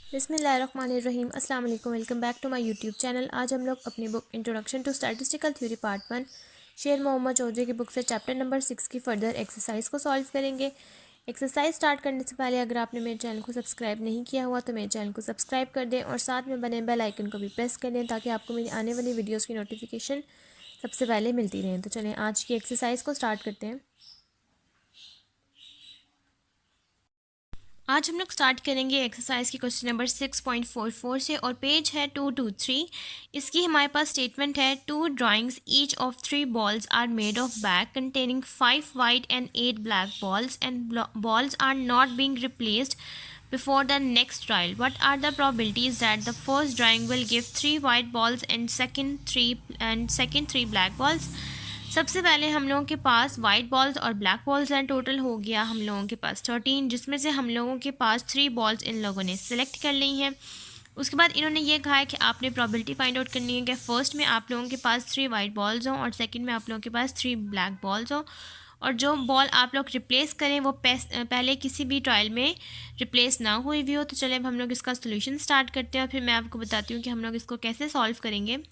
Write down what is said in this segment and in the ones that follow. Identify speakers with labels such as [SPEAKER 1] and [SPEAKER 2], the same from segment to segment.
[SPEAKER 1] बिस्मिल्लाहिर्रहमानिर्रहीम अस्सलाम वालेकुम। Welcome back to my YouTube channel. आज हम लोग अपनी book introduction to statistical theory part 1 Sher Mohammad Chaudhary की बुक से चैप्टर नंबर 6 की फर्दर एक्सरसाइज को सॉल्व करेंगे। एक्सरसाइज स्टार्ट करने से पहले अगर आपने मेरे चैनल को सब्सक्राइब नहीं किया हुआ तो मेरे चैनल को सब्सक्राइब कर दें और साथ में बने बेल आइकन को भी प्रेस कर दें ताकि आपको मेरी आने वाली वीडियोज़ की नोटिफिकेशन सबसे पहले मिलती रहे। तो चलें आज की एक्सरसाइज को स्टार्ट करते हैं। आज हम लोग स्टार्ट करेंगे एक्सरसाइज की क्वेश्चन नंबर 6.44 से और पेज है 223। इसकी हमारे पास स्टेटमेंट है 2 drawings each of 3 balls are made of bag containing 5 white and 8 black balls and balls are not being replaced before the next trial. What are the probabilities that the first drawing will give 3 white balls and second 3 black balls? सबसे पहले हम लोगों के पास white balls और black balls हैं। Total हो गया हम लोगों के पास 13, जिसमें से हम लोगों के पास 3 बॉल्स इन लोगों ने सिलेक्ट कर ली हैं। उसके बाद इन्होंने ये कहा है कि आपने प्रॉबिलिटी फाइंड आउट करनी है कि फर्स्ट में आप लोगों के पास 3 वाइट बॉल्स हों और सेकंड में आप लोगों के पास 3 ब्लैक बॉल्स हों और जो बॉल आप लोग रिप्लेस करें वो पहले किसी भी ट्रायल में रिप्लेस ना हुई भी हो। तो चले अब हम लोग इसका सोल्यूशन स्टार्ट करते हैं और फिर मैं आपको बताती हूँ कि हम लोग इसको कैसे सॉल्व करेंगे।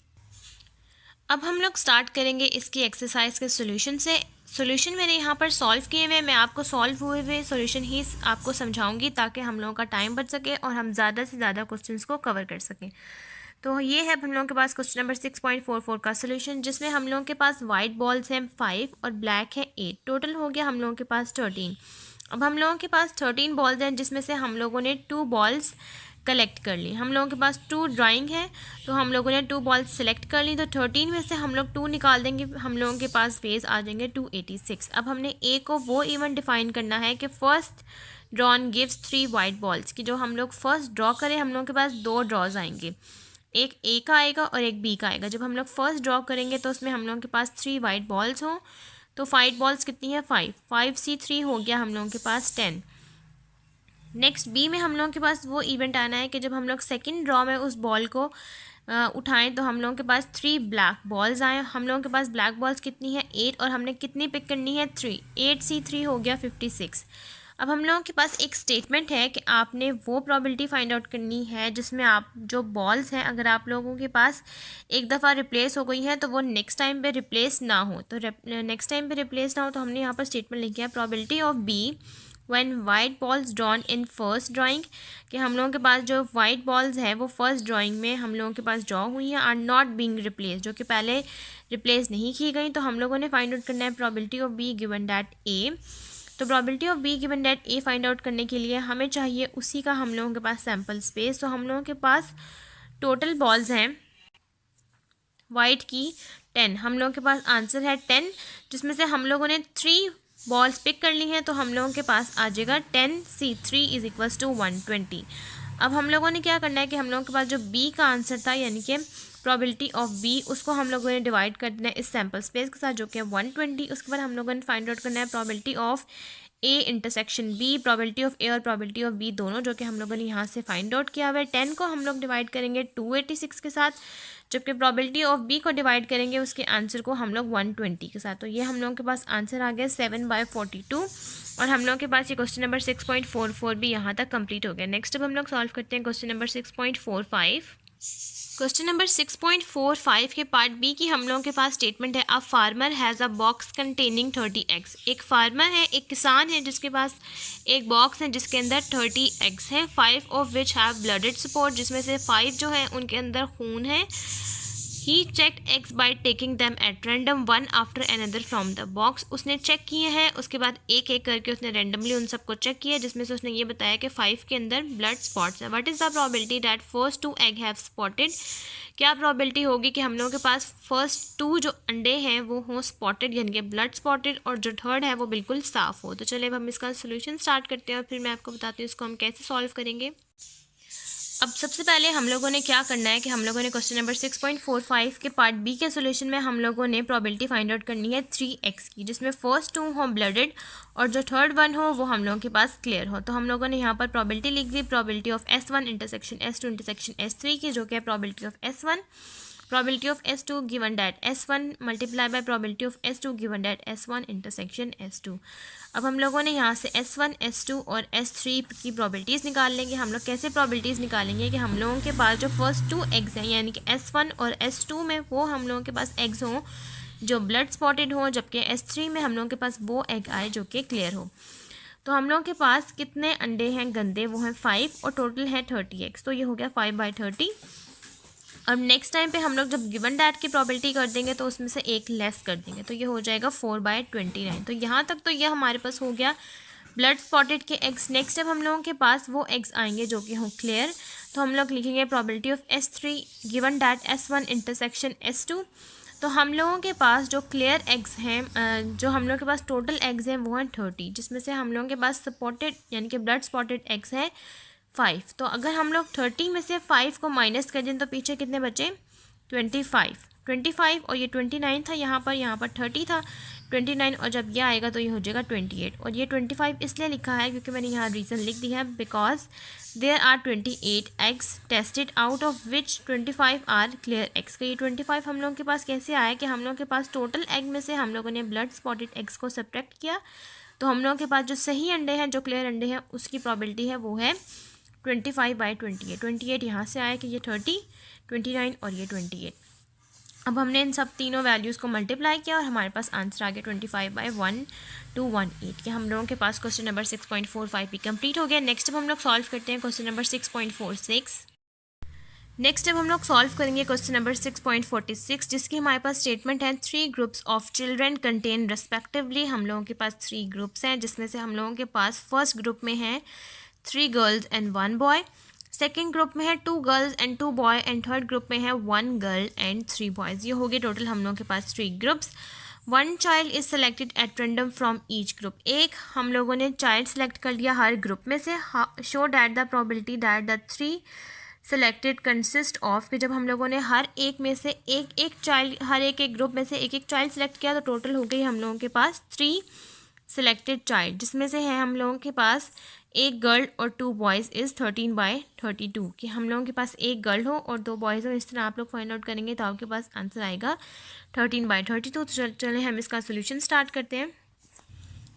[SPEAKER 1] अब हम लोग स्टार्ट करेंगे इसकी एक्सरसाइज के सोल्यूशन से। सोल्यूशन मैंने यहाँ पर सॉल्व किए हुए, मैं आपको सॉल्व हुए हुए सोल्यूशन ही आपको समझाऊंगी ताकि हम लोगों का टाइम बच सके और हम ज़्यादा से ज़्यादा क्वेश्चंस को कवर कर सकें। तो ये है हम लोगों के पास क्वेश्चन नंबर 6.44 का सोल्यूशन, जिसमें हम लोगों के पास वाइट बॉल्स हैं 5 और ब्लैक है 8। टोटल हो गया हम लोगों के पास 13। अब हम लोगों के पास 13 बॉल्स हैं जिसमें से हम लोगों ने 2 बॉल्स कलेक्ट कर ली। हम लोगों के पास 2 ड्राइंग है तो हम लोगों ने 2 बॉल्स सेलेक्ट कर ली। तो 13 में से हम लोग 2 निकाल देंगे, हम लोगों के पास फेस आ जाएंगे 286। अब हमने ए को वो इवेंट डिफाइन करना है कि first drawn gives 3 white balls की जो हम लोग फर्स्ट ड्रॉ करें हम लोगों के पास 2 ड्रॉज आएंगे, एक ए का आएगा और एक बी का आएगा। जब हम लोग फर्स्ट ड्रॉ करेंगे तो उसमें हम लोगों के पास 3 वाइट बॉल्स हों तो वाइट बॉल्स कितनी है 5C3 हो गया हम लोगों के पास 10। नेक्स्ट बी में हम लोगों के पास वो इवेंट आना है कि जब हम लोग सेकंड ड्रॉ में उस बॉल को उठाएं तो हम लोगों के पास 3 ब्लैक बॉल्स आए। हम लोगों के पास ब्लैक बॉल्स कितनी है 8 और हमने कितनी पिक करनी है 3, 8C3 हो गया 56। अब हम लोगों के पास एक स्टेटमेंट है कि आपने वो प्रॉबिलिटी फाइंड आउट करनी है जिसमें आप जो बॉल्स हैं अगर आप लोगों के पास एक दफ़ा रिप्लेस हो गई हैं तो वो नेक्स्ट टाइम पे रिप्लेस ना हो। तो नेक्स्ट टाइम पे रिप्लेस ना हो तो हमने यहाँ पर स्टेटमेंट लिखी है probability of B when white balls drawn in first drawing, कि हम लोगों के पास जो वाइट बॉल्स है वो फर्स्ट ड्राइंग में हम लोगों के पास ड्रॉ हुई हैं आर नॉट बीइंग रिप्लेस, जो कि पहले रिप्लेस नहीं की गई। तो हम लोगों ने फाइंड आउट करना है probability of B given that A. तो probability of B given that A find out करने के लिए हमें चाहिए उसी का हम लोगों के पास सैम्पल स्पेस। तो हम लोगों के पास टोटल बॉल्स हैं वाइट की 10, हम लोगों के पास आंसर है 10, जिसमें से हम लोगों ने 3 बॉल्स पिक कर ली हैं तो हम लोगों के पास आ जाएगा 10C3 इज इक्वल्स टू 120। अब हम लोगों ने क्या करना है कि हम लोगों के पास जो बी का आंसर था यानी कि प्रॉबिलिटी ऑफ बी उसको हम लोगों ने डिवाइड कर देना है इस सैम्पल स्पेस के साथ जो कि है 120। उसके बाद हम लोगों ने फाइंड आउट करना है probability of A intersection B, probability of A और प्रॉबिलिटी ऑफ बी दोनों जो कि हम लोगों ने यहाँ से फाइंड आउट किया हुआ है। 10 को हम लोग डिवाइड करेंगे 286 के साथ, जबकि प्रॉबिलिटी ऑफ बी को डिवाइड करेंगे उसके आंसर को हम लोग 120 के साथ। तो ये हम लोगों के पास आंसर आ गया 7/42 और हम लोगों के पास ये क्वेश्चन नंबर 6.44 भी यहाँ तक कंप्लीट हो गया। नेक्स्ट अब हम लोग सॉल्व करते हैं क्वेश्चन नंबर 6.45। क्वेश्चन नंबर 6.45 के पार्ट बी की हम लोगों के पास स्टेटमेंट है a farmer has a box containing 30 eggs. एक फार्मर है, एक किसान है जिसके पास एक बॉक्स है जिसके अंदर 30 एग्स हैं, 5 of which have blooded support, जिसमें से 5 जो है उनके अंदर खून है। He checked eggs by taking them at random one after another from the box. उसने चेक किए हैं, उसके बाद एक एक करके उसने रैंडमली उन सबको चेक किया जिसमें से उसने ये बताया कि 5 के अंदर ब्लड स्पॉट्स है। What is the probability that first 2 egg have spotted? क्या प्रोबेबिलिटी होगी कि हम लोगों के पास फर्स्ट 2 जो अंडे हैं वो हों स्पॉटेड यानी कि ब्लड स्पॉटेड और जो थर्ड है वो बिल्कुल साफ़ हो। तो चलिए अब हम इसका सोल्यूशन स्टार्ट करते हैं और फिर मैं आपको बताती हूँ इसको हम कैसे सॉल्व करेंगे। अब सबसे पहले हम लोगों ने क्या करना है कि हम लोगों ने क्वेश्चन नंबर 6.45 के पार्ट बी के सोल्यूशन में हम लोगों ने प्रोबेबिलिटी फाइंड आउट करनी है 3x की, जिसमें फर्स्ट 2 हो ब्लडेड और जो थर्ड 1 हो वो हम लोगों के पास क्लियर हो। तो हम लोगों ने यहाँ पर प्रोबेबिलिटी लिख दी, probability of S1 intersection S2 intersection S3 की, जो कि है probability of S1। probability of S2 given that S1 multiply by probability of S2 given that S1 intersection S2। अब हम लोगों ने यहाँ से S1 S2 और S3 की probabilities निकाल लेंगे। हम लोग कैसे probabilities निकालेंगे कि हम लोगों के पास जो फर्स्ट 2 eggs हैं यानी कि S1 और S2 में वो हम लोगों के पास eggs हों जो ब्लड स्पॉटेड हो, जबकि S3 में हम लोगों के पास वो एग आए जो कि क्लियर हो। तो हम लोगों के पास कितने अंडे हैं गंदे, वो हैं 5 और टोटल है 30 एग्स। तो ये हो गया 5/30। अब नेक्स्ट टाइम पे हम लोग जब गिवन डैट की प्रॉबिलिटी कर देंगे तो उसमें से एक लेस कर देंगे, तो ये हो जाएगा 4/29। तो यहाँ तक तो ये हमारे पास हो गया ब्लड स्पॉटेड के एग्स। नेक्स्ट टाइम हम लोगों के पास वो एग्स आएंगे जो कि हों क्लियर, तो हम लोग लिखेंगे probability of S3 given that S1 intersection S2। तो हम लोगों के पास जो क्लियर एग्स हैं, जो हम लोगों के पास टोटल एग्स हैं वो हैं 30, जिसमें से हम लोगों के पास स्पॉटेड यानी कि ब्लड स्पॉटेड एग्स हैं 5। तो अगर हम लोग 30 में से 5 को माइनस कर दें तो पीछे कितने बचे, 25 और ये 29 था यहाँ पर 30 था 29, और जब ये आएगा तो ये हो जाएगा 28। और ये 25 इसलिए लिखा है क्योंकि मैंने यहाँ रीज़न लिख दिया है, because there are 28 eggs tested out of which 25 are clear eggs. का ये 25 हम लोगों के पास कैसे आया कि हम लोगों के पास टोटल एग में से हम लोगों ने ब्लड स्पॉटेड एग्स को सब्ट्रैक्ट किया, तो हम लोगों के पास जो सही अंडे हैं, जो क्लियर अंडे हैं, उसकी प्रॉबिलिटी है वो है 25/28। 28 यहाँ से आया कि ये 30, 29 और ये 28। अब हमने इन सब तीनों वैल्यूज़ को मल्टीप्लाई किया और हमारे पास आंसर आ गया 25/1218। कि हम लोगों के पास क्वेश्चन नंबर 6.45 भी कंप्लीट हो गया। नेक्स्ट अब हम लोग सॉल्व करते हैं क्वेश्चन नंबर 6.46। नेक्स्ट अब हम लोग सॉल्व करेंगे क्वेश्चन नंबर 6.46, जिसकी हमारे पास स्टेटमेंट है 3 groups of children contain respectively. हम लोगों के पास 3 ग्रुप्स हैं, जिसमें से हम लोगों के पास फर्स्ट ग्रुप में है 3 girls and 1 boy, second group में है 2 girls and 2 boy, and third group में है 1 गर्ल एंड 3 बॉयज़। ये हो गए टोटल हम लोगों के पास 3 groups. 1 child is selected at random from each group. एक हम लोगों ने चाइल्ड सेलेक्ट कर लिया हर ग्रुप में से। Show that the probability that the 3 selected consist of, कि जब हम लोगों ने हर एक में से एक चाइल्ड, हर एक ग्रुप में से एक चाइल्ड सेलेक्ट किया तो टोटल हो गई हम लोगों के पास 3 सेलेक्टेड चाइल्ड, जिसमें से है हम लोगों के पास एक गर्ल और 2 बॉयज़ इज़ 13/32। कि हम लोगों के पास एक गर्ल हो और 2 बॉयज़ हो, इस तरह आप लोग फाइंड आउट करेंगे तो आपके पास आंसर आएगा 13/32। तो चलें हम इसका सोल्यूशन स्टार्ट करते हैं।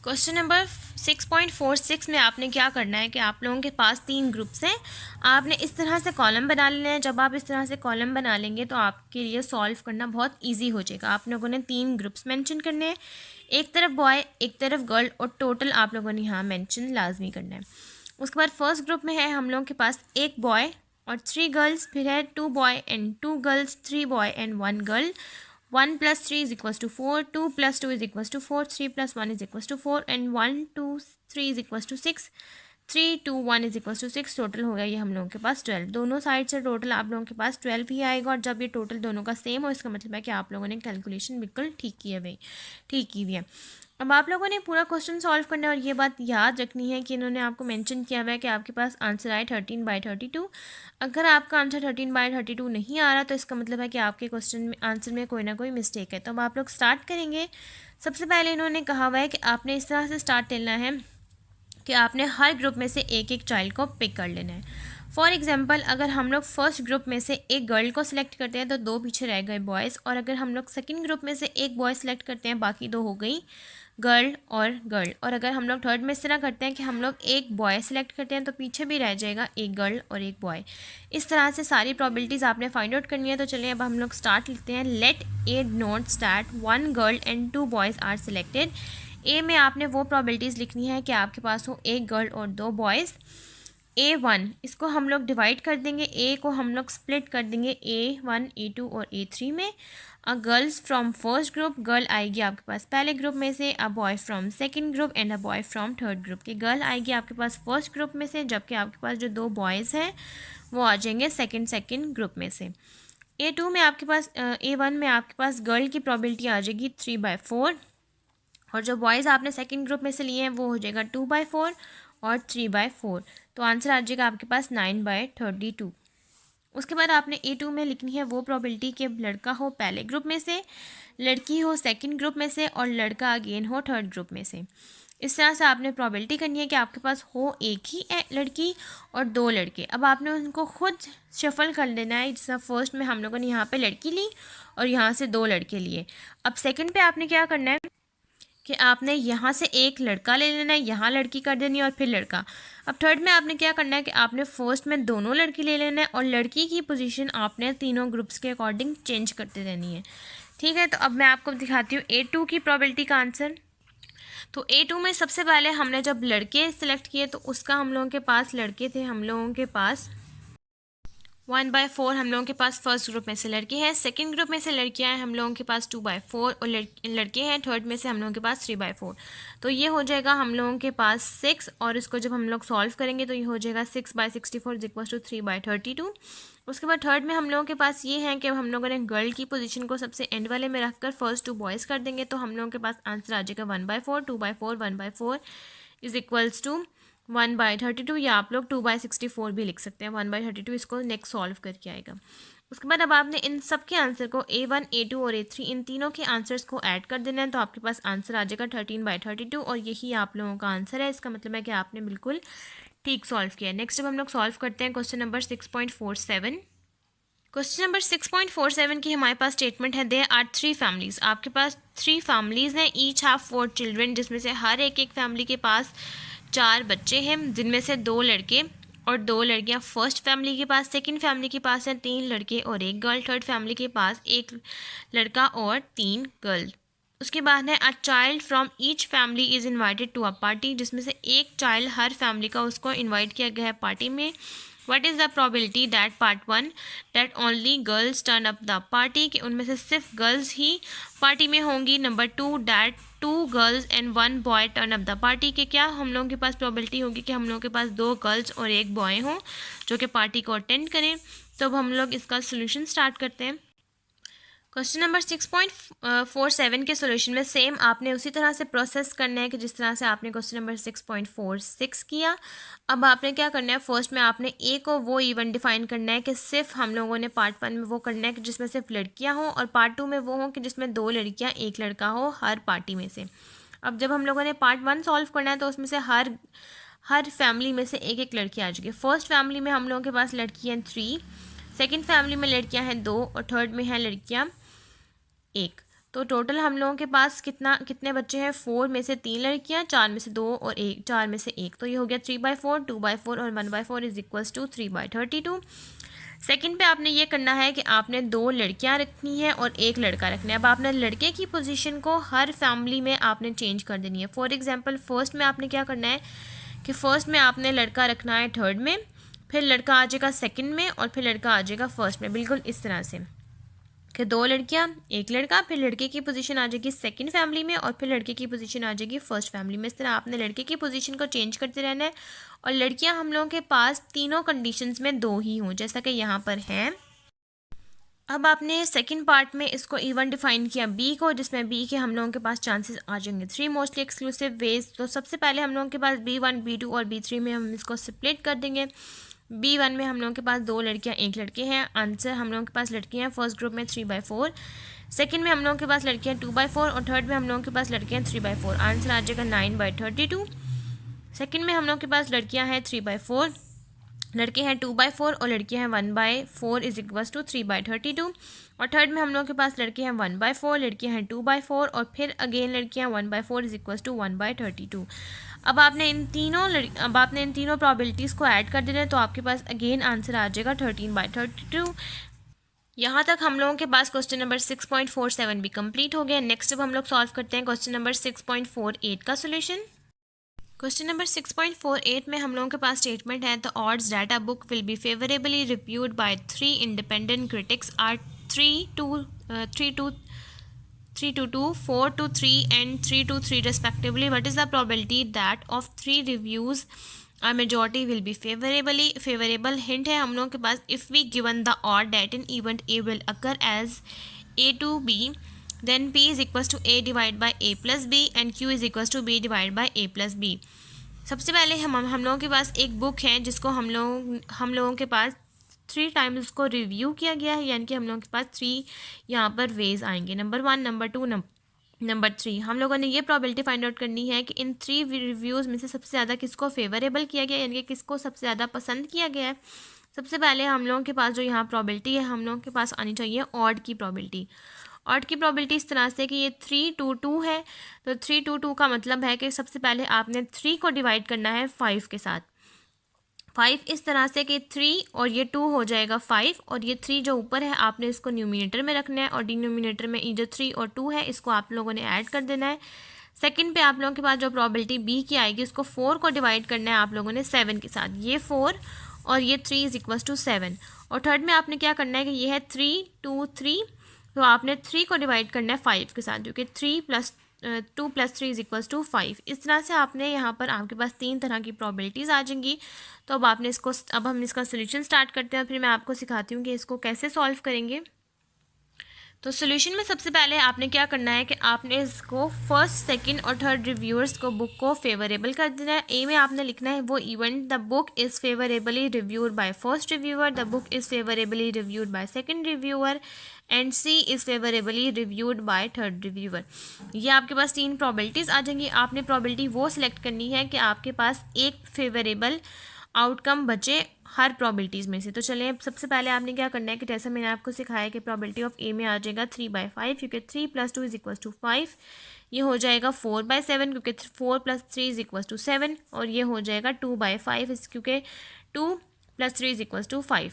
[SPEAKER 1] क्वेश्चन नंबर 6.46 में आपने क्या करना है कि आप लोगों के पास 3 ग्रुप्स हैं, आपने इस तरह से कॉलम बना लेना है। जब आप इस तरह से कॉलम बना लेंगे तो आपके लिए सॉल्व करना बहुत इजी हो जाएगा। आप लोगों ने 3 ग्रुप्स मेंशन करने हैं, एक तरफ बॉय एक तरफ गर्ल, और टोटल आप लोगों ने यहाँ मेंशन लाजमी करना है। उसके बाद फर्स्ट ग्रुप में है हम लोगों के पास एक बॉय और 3 गर्ल्स, फिर है 2 boy and 2 girls, 3 boy and 1 girl. 1 + 3 = 4, 2 + 2 = 4, 3 + 1 = 4, and 1 2 3 = 6, 3 2 1 = 6। Total हो गया ये हम लोगों के पास 12। दोनों साइड से टोटल आप लोगों के पास 12 ही आएगा, और जब ये टोटल दोनों का सेम हो इसका मतलब है कि आप लोगों ने कैलकुलेशन बिल्कुल ठीक की हुई है। अब आप लोगों ने पूरा क्वेश्चन सॉल्व करना है, और ये बात याद रखनी है कि इन्होंने आपको मेंशन किया हुआ है कि आपके पास आंसर आए 13/32। अगर आपका आंसर 13/32 नहीं आ रहा तो इसका मतलब है कि आपके क्वेश्चन में आंसर में कोई ना कोई मिस्टेक है। तो अब आप लोग स्टार्ट करेंगे। सबसे पहले इन्होंने कहा हुआ है कि आपने इस तरह से स्टार्ट लेना है कि आपने हर ग्रुप में से एक चाइल्ड को पिक कर लेना है। फॉर एग्जांपल, अगर हम लोग फर्स्ट ग्रुप में से एक गर्ल को सिलेक्ट करते हैं तो 2 पीछे रह गए बॉयज़, और अगर हम लोग सेकंड ग्रुप में से एक बॉय सिलेक्ट करते हैं बाकी 2 हो गई गर्ल और अगर हम लोग थर्ड में इस तरह करते हैं कि हम लोग एक बॉय सेलेक्ट करते हैं तो पीछे भी रह जाएगा एक गर्ल और एक बॉय। इस तरह से सारी प्रॉबिलिटीज़ आपने फाइंड आउट करनी है। तो चलिए अब हम लोग स्टार्ट लिखते हैं। Let a note that 1 girl and 2 boys are selected. A में आपने वो प्रॉबिलिटीज़ लिखनी है कि आपके पास हो एक गर्ल और 2 बॉयज़। A1 इसको हम लोग डिवाइड कर देंगे, ए को हम लोग स्प्लिट कर देंगे A1 A2 और A3 में। A girls from first group, girl आएगी आपके पास पहले ग्रुप में से। A boy from second group and a boy from third group. की गर्ल आएगी आपके पास फर्स्ट ग्रुप में से, जबकि आपके पास जो 2 बॉयज़ हैं वो आ जाएंगे सेकंड ग्रुप में से। A2 में आपके पास A1 में आपके पास गर्ल की प्रॉबिलिटी आ जाएगी 3/4, और जो बॉयज़ आपने सेकंड ग्रुप में से लिए हैं वो हो जाएगा 2/4 और 3/4। तो आंसर आ जाएगा आपके पास 9/32। उसके बाद आपने A2 में लिखनी है वो प्रॉबिलिटी कि लड़का हो पहले ग्रुप में से, लड़की हो सेकंड ग्रुप में से, और लड़का अगेन हो थर्ड ग्रुप में से। इस तरह से आपने प्रोबेबिलिटी करनी है कि आपके पास हो एक ही लड़की और दो लड़के। अब आपने उनको खुद शफल कर लेना है। जैसा फर्स्ट में हम लोगों ने यहाँ पे लड़की ली और यहाँ से दो लड़के लिए। अब सेकंड पे आपने क्या करना है कि आपने यहाँ से एक लड़का ले लेना है, यहाँ लड़की कर देनी है और फिर लड़का। अब थर्ड में आपने क्या करना है कि आपने फर्स्ट में दोनों लड़की ले लेना है और लड़की की पोजीशन आपने तीनों ग्रुप्स के अकॉर्डिंग चेंज करते रहनी है। ठीक है, तो अब मैं आपको दिखाती हूँ A2 की प्रोबेबिलिटी का आंसर। तो A2 में सबसे पहले हमने जब लड़के सेलेक्ट किए तो उसका हम लोगों के पास लड़के थे, हम लोगों के पास 1/4 हम लोगों के पास फर्स्ट ग्रुप में से लड़के हैं। सेकंड ग्रुप में से लड़कियां हैं हम लोगों के पास 2/4 और लड़के हैं थर्ड में से हम लोगों के पास 3/4। तो ये हो जाएगा हम लोगों के पास 6 और इसको जब हम लोग सॉल्व करेंगे तो ये हो जाएगा 6/64 = 3/32। उसके बाद थर्ड में हम लोगों के पास ये है कि हम लोगों ने गर्ल की पोजीशन को सबसे एंड वाले में रखकर फर्स्ट 2 बॉयज़ कर देंगे तो हम लोगों के पास आंसर आ जाएगा 1/4 2/4 1/4 = 1/32 या आप लोग 2/64 भी लिख सकते हैं। 1/32 इसको नेक्स्ट सॉल्व करके आएगा। उसके बाद अब आपने इन सब के आंसर को A1 A2 और A3 इन तीनों के आंसर्स को ऐड कर देना है तो आपके पास आंसर आ जाएगा 13/32 और यही आप लोगों का आंसर है। इसका मतलब है कि आपने बिल्कुल ठीक सॉल्व किया है। नेक्स्ट अब हम लोग सॉल्व करते हैं क्वेश्चन नंबर 6.47। क्वेश्चन नंबर 6.47 की हमारे पास स्टेटमेंट है देयर आर 3 फैमिलीज़। आपके पास 3 फैमिलीज़ हैं, ईच हैव 4 चिल्ड्रन, जिसमें से हर एक फैमिली के पास 4 बच्चे हैं, जिनमें से 2 लड़के और 2 लड़कियां। फर्स्ट फैमिली के पास, सेकंड फैमिली के पास हैं 3 लड़के और 1 गर्ल, थर्ड फैमिली के पास 1 लड़का और 3 गर्ल। उसके बाद है a child from each family is invited to a party, जिसमें से एक चाइल्ड हर फैमिली का उसको इन्वाइट किया गया है पार्टी में। What is the probability that part 1 that only girls turn up the party, कि उनमें से सिर्फ गर्ल्स ही पार्टी में होंगी। Number 2 that 2 girls and 1 boy turn up the party, कि क्या हम लोगों के पास प्रोबेबिलिटी होगी कि हम लोगों के पास 2 गर्ल्स और 1 बॉय हों जो कि पार्टी को अटेंड करें। तो अब हम लोग इसका सोल्यूशन स्टार्ट करते हैं। क्वेश्चन नंबर 6.47 के सोल्यूशन में सेम आपने उसी तरह से प्रोसेस करना है कि जिस तरह से आपने क्वेश्चन नंबर 6.46 किया। अब आपने क्या करना है, फर्स्ट में आपने ए को वो इवेंट डिफाइन करना है कि सिर्फ हम लोगों ने पार्ट 1 में वो करना है कि जिसमें सिर्फ लड़कियां हों और पार्ट 2 में वो हों कि जिसमें 2 लड़कियां 1 लड़का हो हर पार्टी में से। अब जब हम लोगों ने पार्ट 1 सॉल्व करना है तो उसमें से हर फैमिली में से एक लड़की आ जाएगी। फर्स्ट फैमिली में हम लोगों के पास लड़कियाँ 3, सेकेंड फैमिली में लड़कियाँ हैं 2 और थर्ड में हैं लड़कियाँ 1। तो टोटल हम लोगों के पास कितने बच्चे हैं, 4 में से 3 लड़कियां, 4 में से 2 और 4 में से 1। तो ये हो गया 3/4 2/4 और 1/4 = 3/32। सेकंड पे आपने ये करना है कि आपने 2 लड़कियां रखनी है और 1 लड़का रखना है। अब आपने लड़के की पोजीशन को हर फैमिली में आपने चेंज कर देनी है। फॉर एग्जांपल फर्स्ट में आपने क्या करना है कि फर्स्ट में आपने लड़का रखना है थर्ड में, फिर लड़का आ जाएगा सेकेंड में और फिर लड़का आ जाएगा फर्स्ट में, बिल्कुल इस तरह से कि 2 लड़कियां 1 लड़का, फिर लड़के की पोजीशन आ जाएगी सेकंड फैमिली में और फिर लड़के की पोजीशन आ जाएगी फर्स्ट फैमिली में। इस तरह आपने लड़के की पोजीशन को चेंज करते रहना है और लड़कियां हम लोगों के पास तीनों कंडीशंस में 2 ही हों जैसा कि यहाँ पर हैं। अब आपने सेकंड पार्ट में इसको इवन डिफाइन किया बी को, जिसमें बी के हम लोगों के पास चांसेस आ जाएंगे 3 मोस्टली एक्सक्लूसिव वेज। तो सबसे पहले हम लोगों के पास B1 B2 और B3 में हम इसको स्प्लिट कर देंगे। B1 में हम लोगों के पास 2 लड़कियां 1 लड़के हैं। आंसर हम लोगों के पास लड़कियां फर्स्ट ग्रुप में 3/4, सेकंड में हम लोगों के पास लड़कियां 2/4 और थर्ड में हम लोगों के पास लड़कियां 3/4। आंसर आ जाएगा 9/32। सेकंड में हम लोगों के पास लड़कियां हैं 3/4, लड़के हैं 2/4 और लड़कियां हैं 1/4 = 3/32। और थर्ड में हम लोगों के पास लड़के हैं 1/4, लड़कियां हैं 2/4 और फिर अगेन लड़कियां 1/4 = 1/32। अब आपने इन तीनों प्रोबेबिलिटीज़ को ऐड कर देना है तो आपके पास अगेन आंसर आ जाएगा 13/32। यहाँ तक हम लोगों के पास क्वेश्चन नंबर 6.47 भी कंप्लीट हो गया। नेक्स्ट अब हम लोग सॉल्व करते हैं क्वेश्चन नंबर 6.48 का सोल्यूशन। क्वेश्चन नंबर 6.48 में हम लोगों के पास स्टेटमेंट है the odds that a book will be favourably reviewed by 3 independent critics are 3-2, 4-3 and 3-3 respectively. What is the probability that of 3 reviews a majority will be favorable? Hint है हम लोगों के पास if we given the odd that an event A will occur as A to B, then P is equals to A divided by A plus B and Q is equals to B divided by A plus B. सबसे पहले हम लोगों के पास एक book है जिसको हम लोगों के पास 3 टाइम्स उसको रिव्यू किया गया है, यानी कि हम लोगों के पास 3 यहाँ पर वेज आएंगे, नंबर 1, नंबर 2, नंबर 3, हम लोगों ने ये प्रॉबिलिटी फाइंड आउट करनी है कि इन 3 रिव्यूज़ में से सबसे ज़्यादा किसको फेवरेबल किया गया, यानी कि किसको सबसे ज़्यादा पसंद किया गया है। सबसे पहले हम लोगों के पास जो यहाँ प्रॉबिलिटी है, हम लोगों के पास आनी चाहिए ऑड की प्रॉबिलिटी। ऑड की प्रॉबिलिटी इस तरह से कि ये 3 2 2 है, तो 3 2 2 का मतलब है कि सबसे पहले आपने 3 को डिवाइड करना है 5 के साथ। 5 इस तरह से कि 3 और ये 2 हो जाएगा 5, और ये 3 जो ऊपर है आपने इसको न्यूमिनेटर में रखना है, और डिनोमिनेटर में ये जो 3 और 2 है इसको आप लोगों ने ऐड कर देना है। सेकंड पे आप लोगों के पास जो प्रॉबिलिटी बी की आएगी, उसको 4 को डिवाइड करना है आप लोगों ने 7 के साथ, ये 4 और ये 3 इज इक्वल्स टू 7। और थर्ड में आपने क्या करना है कि ये है 3 2 3, तो आपने 3 को डिवाइड करना है 5 के साथ, जो कि 3 + 2 + 3 इज इक्वल्स टू 5। इस तरह से आपने यहाँ पर आपके पास 3 तरह की प्रॉबिलिटीज़ आ जाएंगी। तो अब हम इसका सोल्यूशन स्टार्ट करते हैं, फिर मैं आपको सिखाती हूँ कि इसको कैसे सॉल्व करेंगे। तो सोल्यूशन में सबसे पहले आपने क्या करना है कि आपने इसको फर्स्ट सेकंड और थर्ड रिव्यूअर्स को बुक को फेवरेबल कर देना है। ए में आपने लिखना है वो event, the book is favourably reviewed by first reviewer, the book is favourably reviewed by second reviewer, and C is favourably reviewed by third reviewer. ये आपके पास 3 प्रॉबिलिटीज़ आ जाएंगी। आपने प्रॉबिलिटी वो सिलेक्ट करनी है कि आपके पास एक फेवरेबल आउटकम बचे हर प्रॉबिलिटीज़ में से। तो चलिए सबसे पहले आपने क्या करना है कि जैसा मैंने आपको सिखाया कि प्रॉबिलिटी ऑफ ए में आ जाएगा 3/5, क्योंकि 3 + 2 = 5। ये हो जाएगा 4/7, क्योंकि 4 + 3 = 7, और ये हो जाएगा 2/5 क्योंकि 2 + 3 = 5।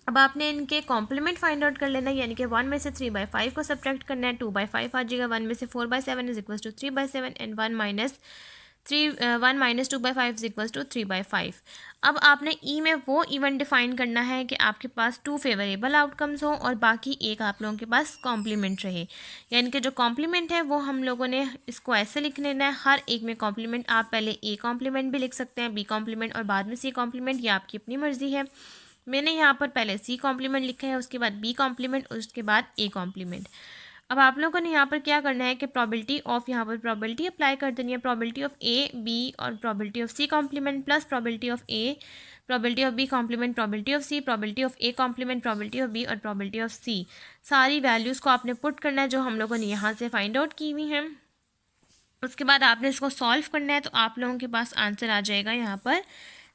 [SPEAKER 1] अब आपने इनके कॉम्प्लीमेंट फाइंड आउट कर लेना है, यानी कि 1 में से 3/5 को सब्ट्रैक्ट करना है, 2/5 आ जाएगा। 1 में से 4/7 = 3/7, एंड 1 - 2/5 = 3/5। अब आपने ई में वो इवेंट डिफाइन करना है कि आपके पास 2 फेवरेबल आउटकम्स हों और बाकी एक आप लोगों के पास कॉम्प्लीमेंट रहे, यानी कि जो कॉम्प्लीमेंट है वो हम लोगों ने इसको ऐसे लिख लेना है। हर एक में कॉम्प्लीमेंट, आप पहले ए कॉम्प्लीमेंट भी लिख सकते हैं, बी कॉम्प्लीमेंट और बाद में सी कॉम्प्लीमेंट, ये आपकी अपनी मर्जी है। मैंने यहाँ पर पहले सी कॉम्प्लीमेंट लिखा है, उसके बाद बी कॉम्प्लीमेंट, उसके बाद ए कॉम्प्लीमेंट। अब आप लोगों ने यहाँ पर क्या करना है कि प्रॉबिलिटी ऑफ, यहाँ पर प्रॉबिलिटी अप्लाई कर देनी है, प्रॉबिलिटी ऑफ ए बी और probability of C complement plus probability of A, probability of B complement, probability of C, probability of A complement, probability of B और प्रॉबिलिटी ऑफ सी। सारी values को आपने put करना है जो हम लोगों ने यहाँ से फाइंड आउट की हुई हैं। उसके बाद आपने इसको सॉल्व करना है, तो आप लोगों के पास आंसर आ जाएगा यहाँ पर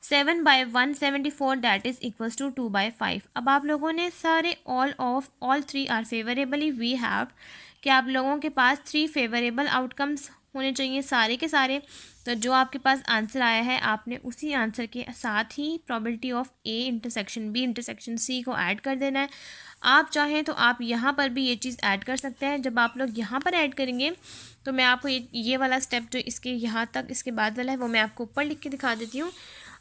[SPEAKER 1] 7/174, दैट इज़ इक्वल्स टू 2/5। अब आप लोगों ने सारे all 3 are favourably we have, कि आप लोगों के पास 3 फेवरेबल आउटकम्स होने चाहिए सारे के सारे। तो जो आपके पास आंसर आया है आपने उसी आंसर के साथ ही probability of A intersection B intersection C को ऐड कर देना है। आप चाहें तो आप यहाँ पर भी ये चीज़ ऐड कर सकते हैं। जब आप लोग यहाँ पर ऐड करेंगे तो मैं आपको ये वाला स्टेप जो इसके यहाँ तक इसके बाद वाला है वो मैं आपको ऊपर लिख के दिखा देती हूँ।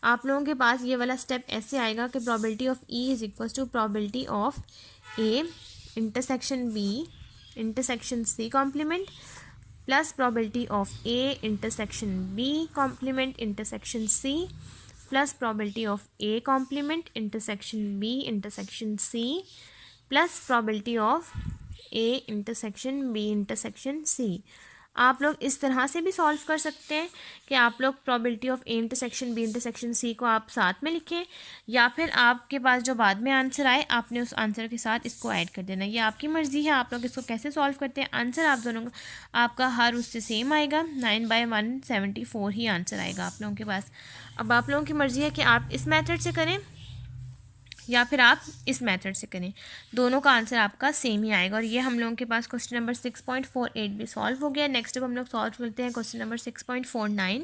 [SPEAKER 1] आप लोगों के पास ये वाला स्टेप ऐसे आएगा कि probability of E is equals to probability of A intersection B intersection C complement plus probability of A intersection B complement intersection C plus probability of A complement intersection B intersection C plus probability of A intersection B intersection C. आप लोग इस तरह से भी solve कर सकते हैं कि आप लोग probability of A intersection B intersection C को आप साथ में लिखें, या फिर आपके पास जो बाद में आंसर आए आपने उस आंसर के साथ इसको ऐड कर देना। ये आपकी मर्ज़ी है, आप लोग इसको कैसे सॉल्व करते हैं। आंसर आप दोनों का आपका हर उससे सेम आएगा, 9/174 ही आंसर आएगा आप लोगों के पास। अब आप लोगों की मर्ज़ी है कि आप इस मेथड से करें या फिर आप इस मेथड से करें, दोनों का आंसर आपका सेम ही आएगा। और ये हम लोगों के पास क्वेश्चन नंबर 6.48 भी सॉल्व हो गया। नेक्स्ट अब हम लोग सॉल्व करते हैं क्वेश्चन नंबर 6.49।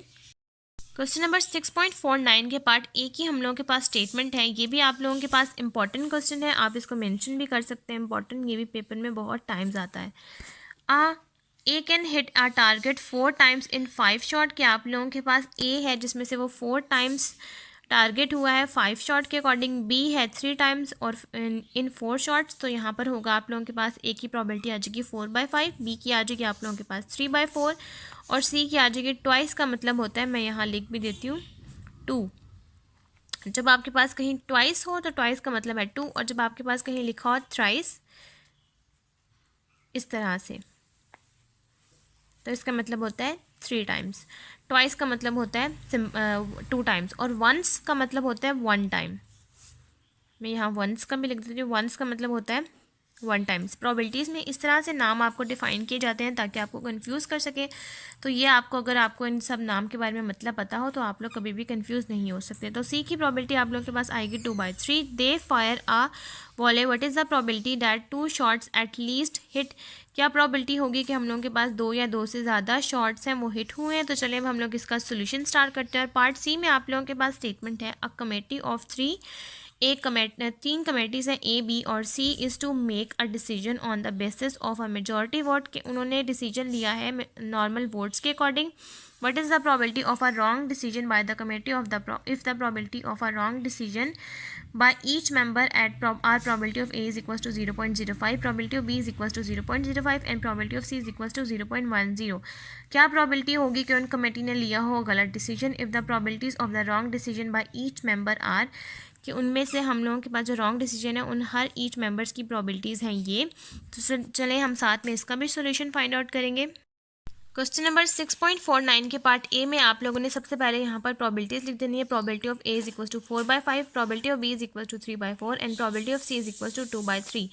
[SPEAKER 1] क्वेश्चन नंबर 6.49 के पार्ट ए की हम लोगों के पास स्टेटमेंट है। ये भी आप लोगों के पास इंपॉर्टेंट क्वेश्चन है, आप इसको मेंशन भी कर सकते हैं इंपॉर्टेंट, ये भी पेपर में बहुत टाइम्स आता है। A can hit a target 4 times in 5 shot, कि आप लोगों के पास ए है जिसमें से वो 4 टाइम्स टारगेट हुआ है 5 शॉट के अकॉर्डिंग, बी है 3 टाइम्स और इन 4 शॉट्स। तो यहाँ पर होगा आप लोगों के पास ए की प्रॉबिलिटी आ जाएगी 4/5, बी की आ जाएगी आप लोगों के पास 3/4 और सी की आ जाएगी ट्वाइस, का मतलब होता है, मैं यहाँ लिख भी देती हूँ 2। जब आपके पास कहीं ट्वाइस हो तो ट्वाइस का मतलब है 2, और जब आपके पास कहीं लिखा हो थ्राइस इस तरह से तो इसका मतलब होता है 3 टाइम्स। ट्वाइस का मतलब होता है 2 टाइम्स, और वंस का मतलब होता है 1 टाइम। मैं यहाँ वंस का भी लिख देती हूँ। वंस का मतलब होता है 1 टाइम्स। प्रोबेबिलिटीज़ में इस तरह से नाम आपको डिफ़ाइन किए जाते हैं ताकि आपको कंफ्यूज कर सके। तो ये आपको, अगर आपको इन सब नाम के बारे में मतलब पता हो तो आप लोग कभी भी कंफ्यूज नहीं हो सकते। तो सी की प्रोबेबिलिटी आप लोगों के पास आएगी 2/3। They fire a volley, what is the probability that 2 shots at least hit. क्या प्रोबेबिलिटी होगी कि हम लोगों के पास 2 या 2 से ज़्यादा शॉट्स हैं वो हिट हुए हैं। तो चलिए अब हम लोग इसका सोल्यूशन स्टार्ट करते हैं। और पार्ट सी में आप लोगों के पास स्टेटमेंट है, अ कमेटी ऑफ 3 कमेटीज़ हैं ए, बी और C is to make a decision on the basis of a majority vote, के उन्होंने डिसीजन लिया है नॉर्मल वोट्स के according. What is the probability of a wrong decision by the committee of the, if the probability of a wrong decision by each member at our probability of A is equals to 0.05, probability of B is equals to 0.05 and probability of C is equals to 0.10। क्या probability होगी कि उन committee ने लिया हो गलत decision if the probabilities of the wrong decision by each member are, कि उनमें से हम लोगों के पास जो रॉन्ग डिसीजन है उन हर ईच मेंबर्स की प्रोबेबिलिटीज़ हैं ये। तो चलें हम साथ में इसका भी सोल्यूशन फाइंड आउट करेंगे। क्वेश्चन नंबर 6.49 के पार्ट ए में आप लोगों ने सबसे पहले यहाँ पर प्रोबेबिलिटीज लिख देनी है। Probability of A is equal to 4/5, probability of B is equal to 3/4 and probability of C is equal to 2/3।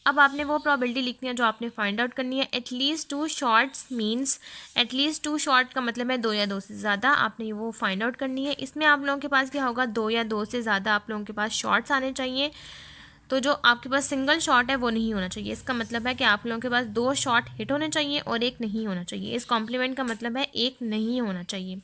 [SPEAKER 1] अब आपने वो प्रोबेबिलिटी लिखनी है जो आपने फाइंड आउट करनी है। At least 2 shots means, at least 2 shot का मतलब है 2 या 2 से ज़्यादा, आपने वो फाइंड आउट करनी है। इसमें आप लोगों के पास क्या होगा, 2 या 2 से ज़्यादा आप लोगों के पास शॉट्स आने चाहिए। तो जो आपके पास सिंगल शॉट है वो नहीं होना चाहिए। इसका मतलब है कि आप लोगों के पास 2 शॉट हिट होने चाहिए और 1 नहीं होना चाहिए। इस कॉम्प्लीमेंट का मतलब है 1 नहीं होना चाहिए।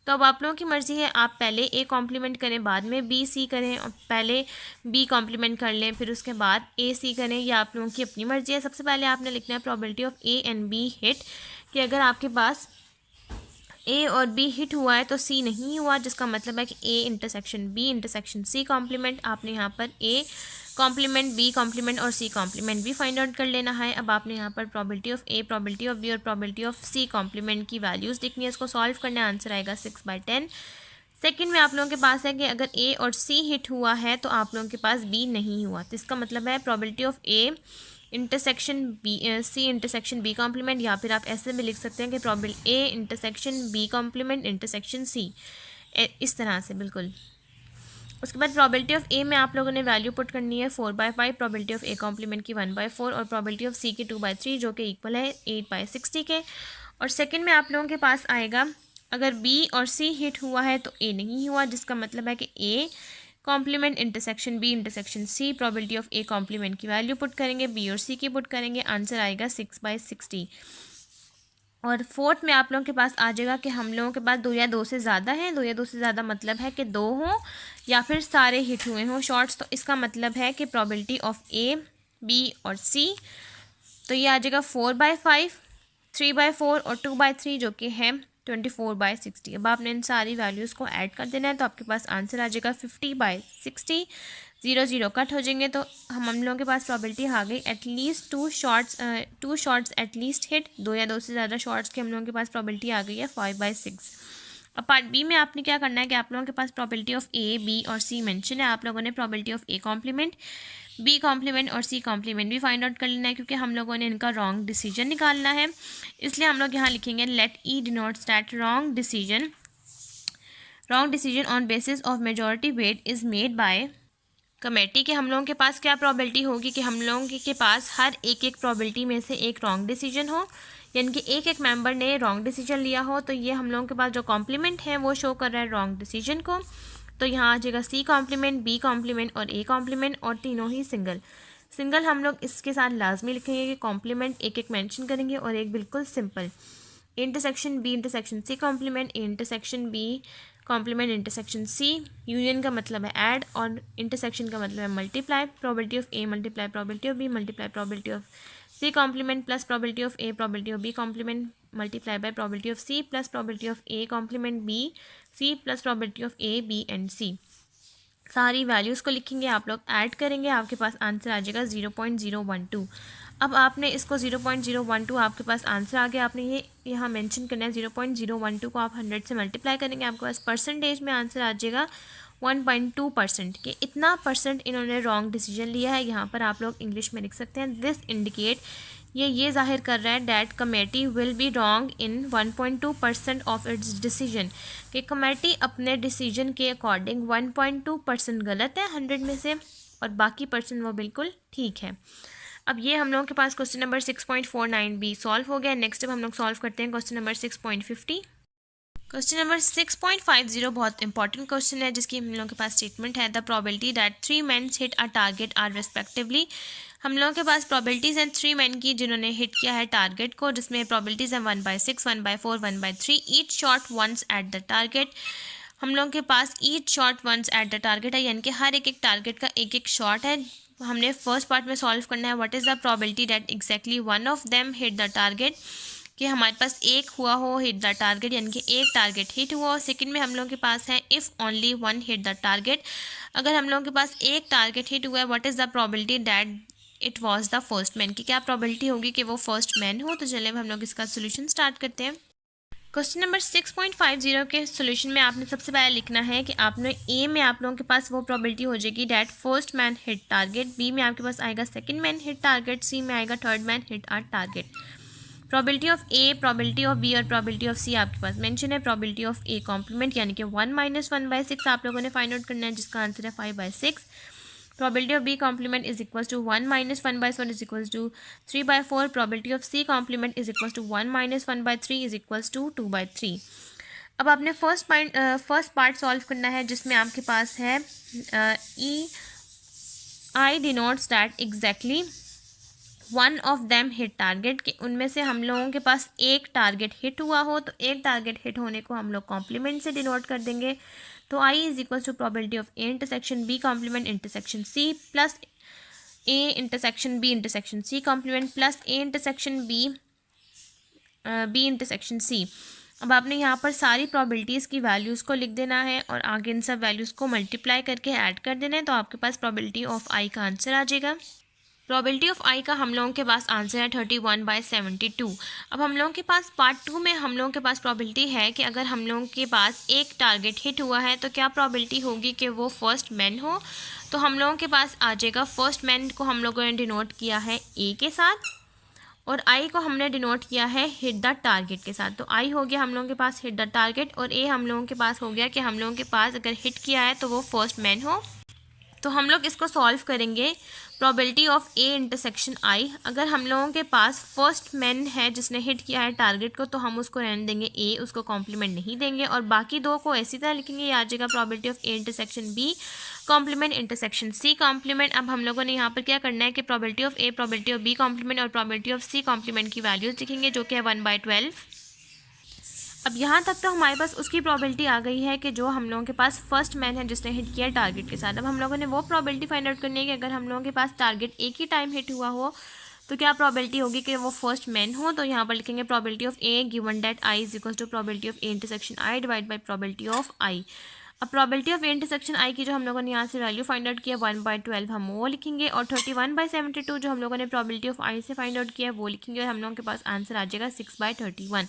[SPEAKER 1] तो अब आप लोगों की मर्ज़ी है, आप पहले ए कॉम्प्लीमेंट करें बाद में बी सी करें, और पहले बी कॉम्प्लीमेंट कर लें फिर उसके बाद ए सी करें, या आप लोगों की अपनी मर्ज़ी है। सबसे पहले आपने लिखना है probability of A and be hit, कि अगर आपके पास ए और बी हिट हुआ है तो सी नहीं हुआ, जिसका मतलब है कि A intersection B intersection C complement. आपने यहाँ पर ए कॉम्प्लीमेंट, बी कॉम्प्लीमेंट और सी कॉम्प्लीमेंट भी फाइंड आउट कर लेना है। अब आपने यहाँ पर probability of A, probability of B और प्रोबेबिलिटी ऑफ सी कॉम्प्लीमेंट की वैल्यूज़ लिखनी है। इसको सॉल्व करना है, आंसर आएगा 6/10। सेकंड में आप लोगों के पास है कि अगर ए और सी हिट हुआ है तो आप लोगों के पास बी नहीं हुआ, तो इसका मतलब है probability of A intersection B, C intersection B complement, या फिर आप ऐसे भी लिख सकते हैं कि probability A intersection B complement intersection C, इस तरह से बिल्कुल। उसके बाद प्रोबेबिलिटी ऑफ ए में आप लोगों ने वैल्यू पुट करनी है 4/5, प्रोबेबिलिटी ऑफ ए कॉम्प्लीमेंट की 1/4 और प्रोबेबिलिटी ऑफ सी की 2/3 जो कि इक्वल है 8/60 के। और सेकंड में आप लोगों के पास आएगा अगर बी और सी हिट हुआ है तो ए नहीं हुआ, जिसका मतलब है कि A complement intersection B intersection C, probability of A complement की वैल्यू पुट करेंगे, बी और सी की पुट करेंगे, आंसर आएगा 6/60। और फोर्थ में आप लोगों के पास आ जाएगा कि हम लोगों के पास 2 या 2 से ज़्यादा हैं। 2 या 2 से ज़्यादा मतलब है कि 2 हों या फिर सारे हिट हुए हों शॉर्ट्स, तो इसका मतलब है कि प्रोबेबिलिटी ऑफ ए, बी और सी, तो ये आ जाएगा 4/5, 3/4 और 2/3 जो कि है 24/60। अब आपने इन सारी वैल्यूज़ को ऐड कर देना है तो आपके पास आंसर आ जाएगा 50/60। 0 0 कट हो जाएंगे तो हम लोगों के पास प्रोबेबिलिटी आ गई एटलीस्ट 2 शॉट्स एटलीस्ट हिट, 2 या 2 से ज़्यादा शॉट्स की हम लोगों के पास प्रोबेबिलिटी आ गई है 5/6। अब पार्ट बी में आपने क्या करना है कि आप लोगों के पास प्रोबेबिलिटी ऑफ ए, बी और सी मेंशन है। आप लोगों ने probability of A complement, B complement और सी कॉम्प्लीमेंट भी फाइंड आउट कर लेना है, क्योंकि हम लोगों ने इनका रॉन्ग डिसीजन निकालना है। इसलिए हम लोग यहाँ लिखेंगे let E denotes that wrong decision on basis of majority vote is made by committee. के हम लोगों के पास क्या प्रोबेबिलिटी होगी कि हम लोगों के पास हर एक प्रोबेबिलिटी में से एक रॉन्ग डिसीजन हो, यानी कि एक मेंबर ने रॉन्ग डिसीजन लिया हो। तो ये हम लोगों के पास जो कॉम्प्लीमेंट है वो शो कर रहा है रॉन्ग डिसीजन को। तो यहाँ आ जाएगा सी कॉम्प्लीमेंट, बी कॉम्प्लीमेंट और ए कॉम्प्लीमेंट, और तीनों ही सिंगल हम लोग इसके साथ लाजमी लिखेंगे कि कॉम्प्लीमेंट एक एक मेंशन करेंगे और एक बिल्कुल simple. Intersection B intersection C complement, intersection B complement intersection C, union का मतलब है ऐड और इंटरसेक्शन का मतलब है multiply. Probability of A multiply probability of B multiply probability of C complement plus probability of A probability of B complement multiply by probability of C plus probability of A complement B C plus probability of A B and C. सारी values को लिखेंगे, आप लोग add करेंगे, आपके पास answer आ जाएगा 0.012। अब आपने इसको 0.012 आपके पास आंसर आ गया, आपने ये यहाँ मेंशन करना है। 0.012 को आप 100 से मल्टीप्लाई करेंगे, आपके पास परसेंटेज में आंसर आ जाएगा 1.2% के। इतना परसेंट इन्होंने रॉन्ग डिसीजन लिया है। यहाँ पर आप लोग इंग्लिश में लिख सकते हैं दिस इंडिकेट, ये जाहिर कर रहा है that committee will be wrong in 1.2% of its decision, कि कमेटी अपने डिसीजन के अकॉर्डिंग 1.2% गलत है 100 में से और बाकी परसेंट वो बिल्कुल ठीक है। अब ये हम लोगों के पास क्वेश्चन नंबर 6.49 बी सॉल्व हो गया। नेक्स्ट अब हम लोग सॉल्व करते हैं क्वेश्चन नंबर 6.50। क्वेश्चन नंबर 6.50 बहुत इंपॉर्टेंट क्वेश्चन है, जिसकी हम लोगों के पास स्टेटमेंट है the probability that 3 men hit a target are respectively. हम लोगों के पास प्रोबेबिलिटीज हैं 3 men की जिन्होंने हिट किया है टारगेट को, जिसमें प्रोबेबिलिटीज हैं 1/6, 1/4, 1/3। Each shot once at the target. हम लोगों के पास each shot once at the target है, यानी कि हर एक टारगेट का एक शॉट है। हमने फर्स्ट पार्ट में सॉल्व करना है what is the probability that exactly one of them hit the target, कि हमारे पास एक हुआ हो हिट द टारगेट, यानी कि एक टारगेट हिट हुआ हो। सेकंड में हम लोगों के पास है if only one hit the target. अगर हम लोगों के पास एक टारगेट हिट हुआ है what is the probability that it was the first man, की क्या प्रोबेबिलिटी होगी कि वो फर्स्ट मैन हो। तो चलिए हम लोग इसका सोल्यूशन स्टार्ट करते हैं। क्वेश्चन नंबर 6.50 के सोल्यूशन में आपने सबसे पहले लिखना है कि आपने ए में आप लोगों के पास वो प्रोबेबिलिटी हो जाएगी that first man hit target, B में आपके पास आएगा second man hit target, C में आएगा third man hit are target. Probability of A, probability of B और प्रोबेबिलिटी ऑफ सी आपके पास मेंशन है। प्रोबेबिलिटी ऑफ ए कॉम्प्लीमेंट यानी कि 1 - 1/6 आप लोगों ने फाइंड आउट करना है, जिसका आंसर है 5/6। Probability of B complement is equals to 1 - 1/1 is equals to 3/4. Probability of C complement is equals to 1 - 1/3 is equals to 2/3. अब आपने फर्स्ट पार्ट सॉल्व करना है, जिसमें आपके पास है E I denotes that exactly one of them hit target, कि उनमें से हम लोगों के पास एक टारगेट हिट हुआ हो, तो एक टारगेट हिट होने को हम लोग कॉम्प्लीमेंट से डिनोट कर देंगे। तो I is equal to probability of A intersection B complement intersection C plus A intersection B intersection C complement plus A intersection B B intersection C. अब आपने यहाँ पर सारी प्रोबेबिलिटीज़ की वैल्यूज़ को लिख देना है और आगे इन सब वैल्यूज़ को मल्टीप्लाई करके ऐड कर देना है, तो आपके पास प्रोबेबिलिटी ऑफ आई का आंसर आ जाएगा। प्रोबेबिलिटी ऑफ आई का हम लोगों के पास आंसर है 31/72। अब हम लोगों के पास पार्ट 2 में हम लोगों के पास प्रोबेबिलिटी है कि अगर हम लोगों के पास एक टारगेट हिट हुआ है तो क्या प्रोबेबिलिटी होगी कि वो फर्स्ट मैन हो। तो हम लोगों के पास आ जाएगा फर्स्ट मैन को हम लोगों ने डिनोट किया है ए के साथ, और आई को हमने डिनोट किया है हिट द टारगेट के साथ। तो आई हो गया हम लोगों के पास हिट द टारगेट, और ए हम लोगों के पास हो गया कि हम लोगों के पास अगर हिट किया है तो वो फर्स्ट मैन हो। तो हम लोग इसको सॉल्व करेंगे। प्रोबेबिलिटी ऑफ ए इंटरसेक्शन आई, अगर हम लोगों के पास फर्स्ट मैन है जिसने हिट किया है टारगेट को, तो हम उसको रहने देंगे ए, उसको कॉम्प्लीमेंट नहीं देंगे, और बाकी दो को ऐसी तरह लिखेंगे। ये आ जाएगा probability of A intersection B complement intersection C complement. अब हम लोगों ने यहाँ पर क्या करना है कि probability of A, probability of B complement और प्रोबेबिलिटी ऑफ सी कॉम्प्लीमेंट की वैल्यूज लिखेंगे, जो कि है 1/12। अब यहाँ तक तो हमारे पास उसकी प्रोबेबिलिटी आ गई है कि जो हम लोगों के पास फर्स्ट मैन है जिसने हिट किया टारगेट के साथ। अब हम लोगों ने वो प्रोबेबिलिटी फाइंड आउट करनी है कि अगर हम लोगों के पास टारगेट एक ही टाइम हिट हुआ हो तो क्या प्रोबेबिलिटी होगी कि वो फर्स्ट मैन हो। तो यहाँ पर लिखेंगे probability of A given that I is equal to probability of A intersection I divide by probability of I. अब probability of A intersection I की जो हम लोगों ने यहाँ से वैल्यू फाइंड आउट किया 1/12 हम वो लिखेंगे, और 31/72 जो हम लोगों ने प्रोबेबिलिटी ऑफ आई से फाइंड आउट किया है वो लिखेंगे, और हम लोगों के पास आंसर आ जाएगा 6/31।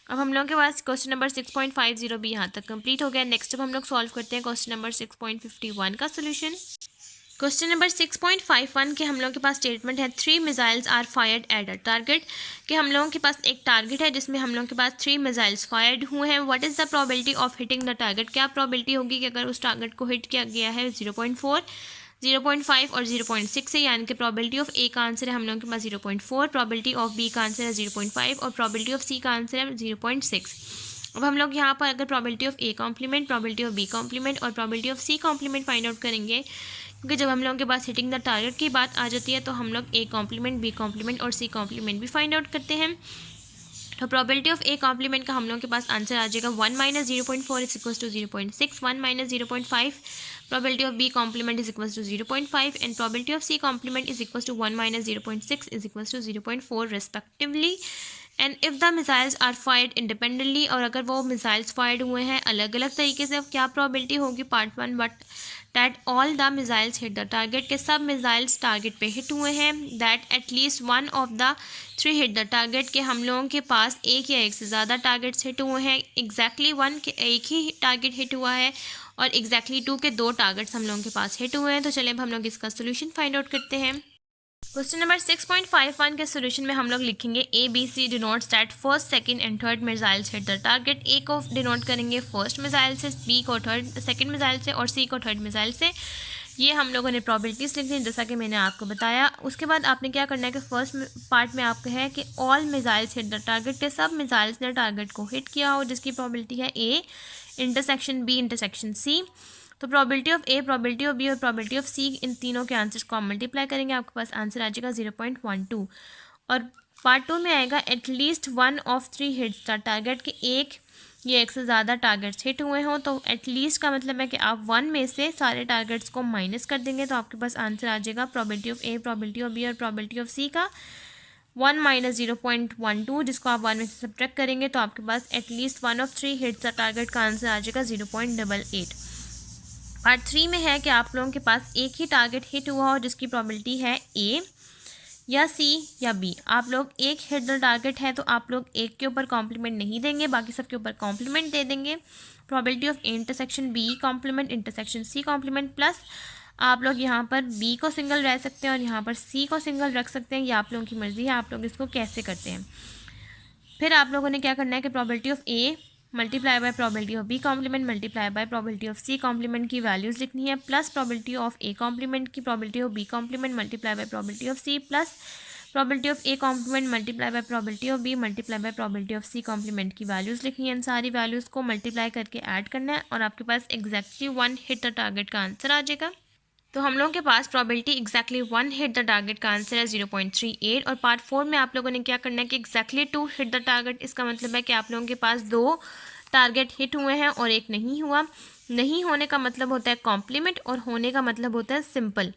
[SPEAKER 1] अब हम लोगों के पास क्वेश्चन नंबर 6.50 भी यहाँ तक कंप्लीट हो गया। नेक्स्ट अब हम लोग सॉल्व करते हैं क्वेश्चन नंबर 6.51 का सोल्यूशन। क्वेश्चन नंबर 6.51 के हम लोगों के पास स्टेटमेंट है 3 missiles are fired at a target, कि हम लोगों के पास एक टारगेट है जिसमें हम लोगों के पास 3 मिसाइल्स फायर्ड हुए हैं। What is the probability of hitting the target, क्या प्रोबेबिलिटी होगी कि अगर उस टारगेट को हिट किया गया है 0.4, 0.5 और 0.6 से, यानी कि प्रोबेबिलिटी ऑफ ए का आंसर है हम लोगों के पास 0.4, प्रोबेबिलिटी ऑफ बी का आंसर है 0.5 और प्रोबेबिलिटी ऑफ सी का आंसर है 0.6। अब हम लोग यहाँ पर अगर probability of A complement, probability of B complement और probability of C complement find out करेंगे, क्योंकि जब हम लोगों के पास हिटिंग द टारगेट की बात आ जाती है तो हम लोग ए कॉम्प्लीमेंट, बी कॉम्प्लीमेंट और सी कॉम्प्लीमेंट भी फाइंड आउट करते हैं। तो प्रोबेबिलिटी ऑफ ए कॉम्प्लीमेंट का हम लोगों के पास आंसर आ जाएगा 1 - 0.4 is equals to 0.6, 1 - 0.5, probability of B complement is equals to 0.5 and probability of C complement is equals to 1 - 0.6 is equals to 0.4 respectively. And if the missiles are fired independently, और अगर वो missiles fired हुए हैं अलग अलग तरीके से, क्या प्रोबेबिलिटी होगी part 1 but that all the missiles hit the target, के सब मिसाइल्स टारगेट पे हिट हुए हैं, that at least one of the 3 hit the target, के हम लोगों के पास एक या एक से ज़्यादा टारगेट्स हिट हुए हैं, एग्जैक्टली 1 के एक ही टारगेट हिट हुआ है और एग्जैक्टली 2 के 2 टारगेट्स हम लोगों के पास हिट हुए हैं। तो चलिए अब हम लोग इसका सोल्यूशन फाइंड आउट करते हैं। क्वेश्चन नंबर 6.51 के सोल्यूशन में हम लोग लिखेंगे A B C denotes that first, second and third missiles hit the target. A को डिनोट करेंगे फर्स्ट मिसाइल से, बी को थर्ड सेकंड मिसाइल से और सी को थर्ड मिसाइल से। ये हम लोगों ने प्रॉबिलिटीज़ लिखनी है जैसा कि मैंने आपको बताया। उसके बाद आपने क्या करना है कि फर्स्ट पार्ट में आपका है कि all missiles hit the target, के सब मिसाइल्स ने टारगेट को हिट किया हो, जिसकी प्रॉबिलिटी है A intersection B intersection C. तो probability of A, probability of B और प्रॉबिलिटी ऑफ सी, इन तीनों के आंसर्स को आप मल्टीप्लाई करेंगे, आपके पास आंसर आ जाएगा 0.12। और पार्ट 2 में आएगा at least one of three hits the target, के एक या एक से ज़्यादा टारगेट्स हिट हुए हों। तो एटलीस्ट का मतलब है कि आप वन में से सारे टारगेट्स को माइनस कर देंगे, तो आपके पास आंसर आ जाएगा probability of A, probability of B और प्रॉबिलिटी ऑफ सी का 1 माइनस 0.12, जिसको आप वन में से सब्ट्रैक्ट करेंगे तो आपके पास at least one of three hits the target का आंसर आ जाएगा 0.88। पार्ट 3 में है कि आप लोगों के पास एक ही टारगेट हिट हुआ हो जिसकी प्रॉबिलिटी है ए या सी या बी। आप लोग एक हिट द टारगेट है तो आप लोग एक के ऊपर कॉम्प्लीमेंट नहीं देंगे, बाकी सब के ऊपर कॉम्प्लीमेंट दे देंगे। Probability of A intersection B complement intersection C complement, plus आप लोग यहाँ पर बी को सिंगल रह सकते हैं और यहाँ पर सी को सिंगल रख सकते हैं, ये आप लोगों की मर्ज़ी है आप लोग इसको कैसे करते हैं। फिर आप लोगों ने क्या करना है कि probability of A multiply by probability of B complement multiply by probability of C complement की वैल्यूज़ लिखनी है, plus probability of A complement की probability of B complement multiply by probability of C, plus probability of A complement multiply by probability of B multiply by probability of C complement की values लिखनी है। इन सारी values को multiply करके add करना है और आपके पास exactly one hit the target का आंसर आ जाएगा। तो हम लोगों के पास probability exactly one hit the target का आंसर है 0.38। और पार्ट 4 में आप लोगों ने क्या करना है कि exactly two hit the target, इसका मतलब है कि आप लोगों के पास दो टारगेट हिट हुए हैं और एक नहीं हुआ। नहीं होने का मतलब होता है कॉम्प्लीमेंट और होने का मतलब होता है सिंपल।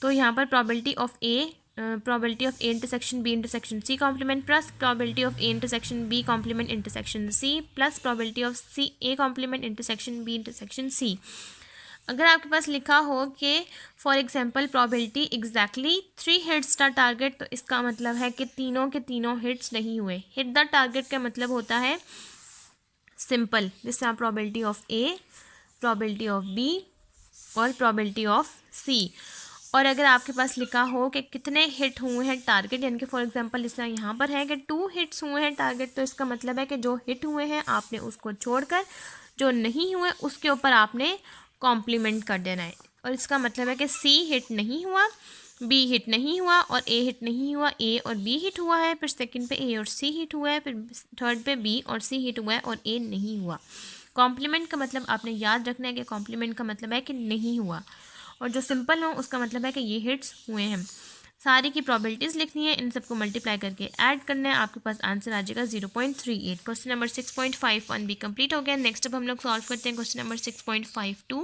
[SPEAKER 1] तो यहाँ पर probability of A intersection B intersection C complement, plus probability of A intersection B complement intersection C, plus probability of C A complement intersection B intersection C. अगर आपके पास लिखा हो कि for example probability exactly three hits the target, तो इसका मतलब है कि तीनों के तीनों हिट्स नहीं हुए। हिट द टारगेट का मतलब होता है सिंपल, जैसे आप probability of A, probability of B और प्रॉबिलिटी ऑफ सी। और अगर आपके पास लिखा हो कि कितने हिट हुए हैं टारगेट, यानी कि फॉर एग्जांपल जैसे यहाँ पर है कि 2 हिट्स हुए हैं टारगेट, तो इसका मतलब है कि जो हिट हुए हैं आपने उसको छोड़कर जो नहीं हुए उसके ऊपर आपने कॉम्प्लीमेंट कर देना है। और इसका मतलब है कि सी हिट नहीं हुआ, बी हिट नहीं हुआ और ए हिट नहीं हुआ, ए और बी हिट हुआ है, फिर सेकंड पे ए और सी हिट हुआ है, फिर थर्ड पे बी और सी हिट हुआ है और ए नहीं हुआ। कॉम्प्लीमेंट का मतलब आपने याद रखना है कि कॉम्प्लीमेंट का मतलब है कि नहीं हुआ, और जो सिंपल हो उसका मतलब है कि ये हिट्स हुए हैं। सारी की प्रॉबिलिटीज़ लिखनी है, इन सबको मल्टीप्लाई करके ऐड करना है, आपके पास आंसर आ जाएगा 0.38। क्वेश्चन नंबर 6.51 भी कंप्लीट हो गया। नेक्स्ट अब हम लोग सॉल्व करते हैं क्वेश्चन नंबर 6.52।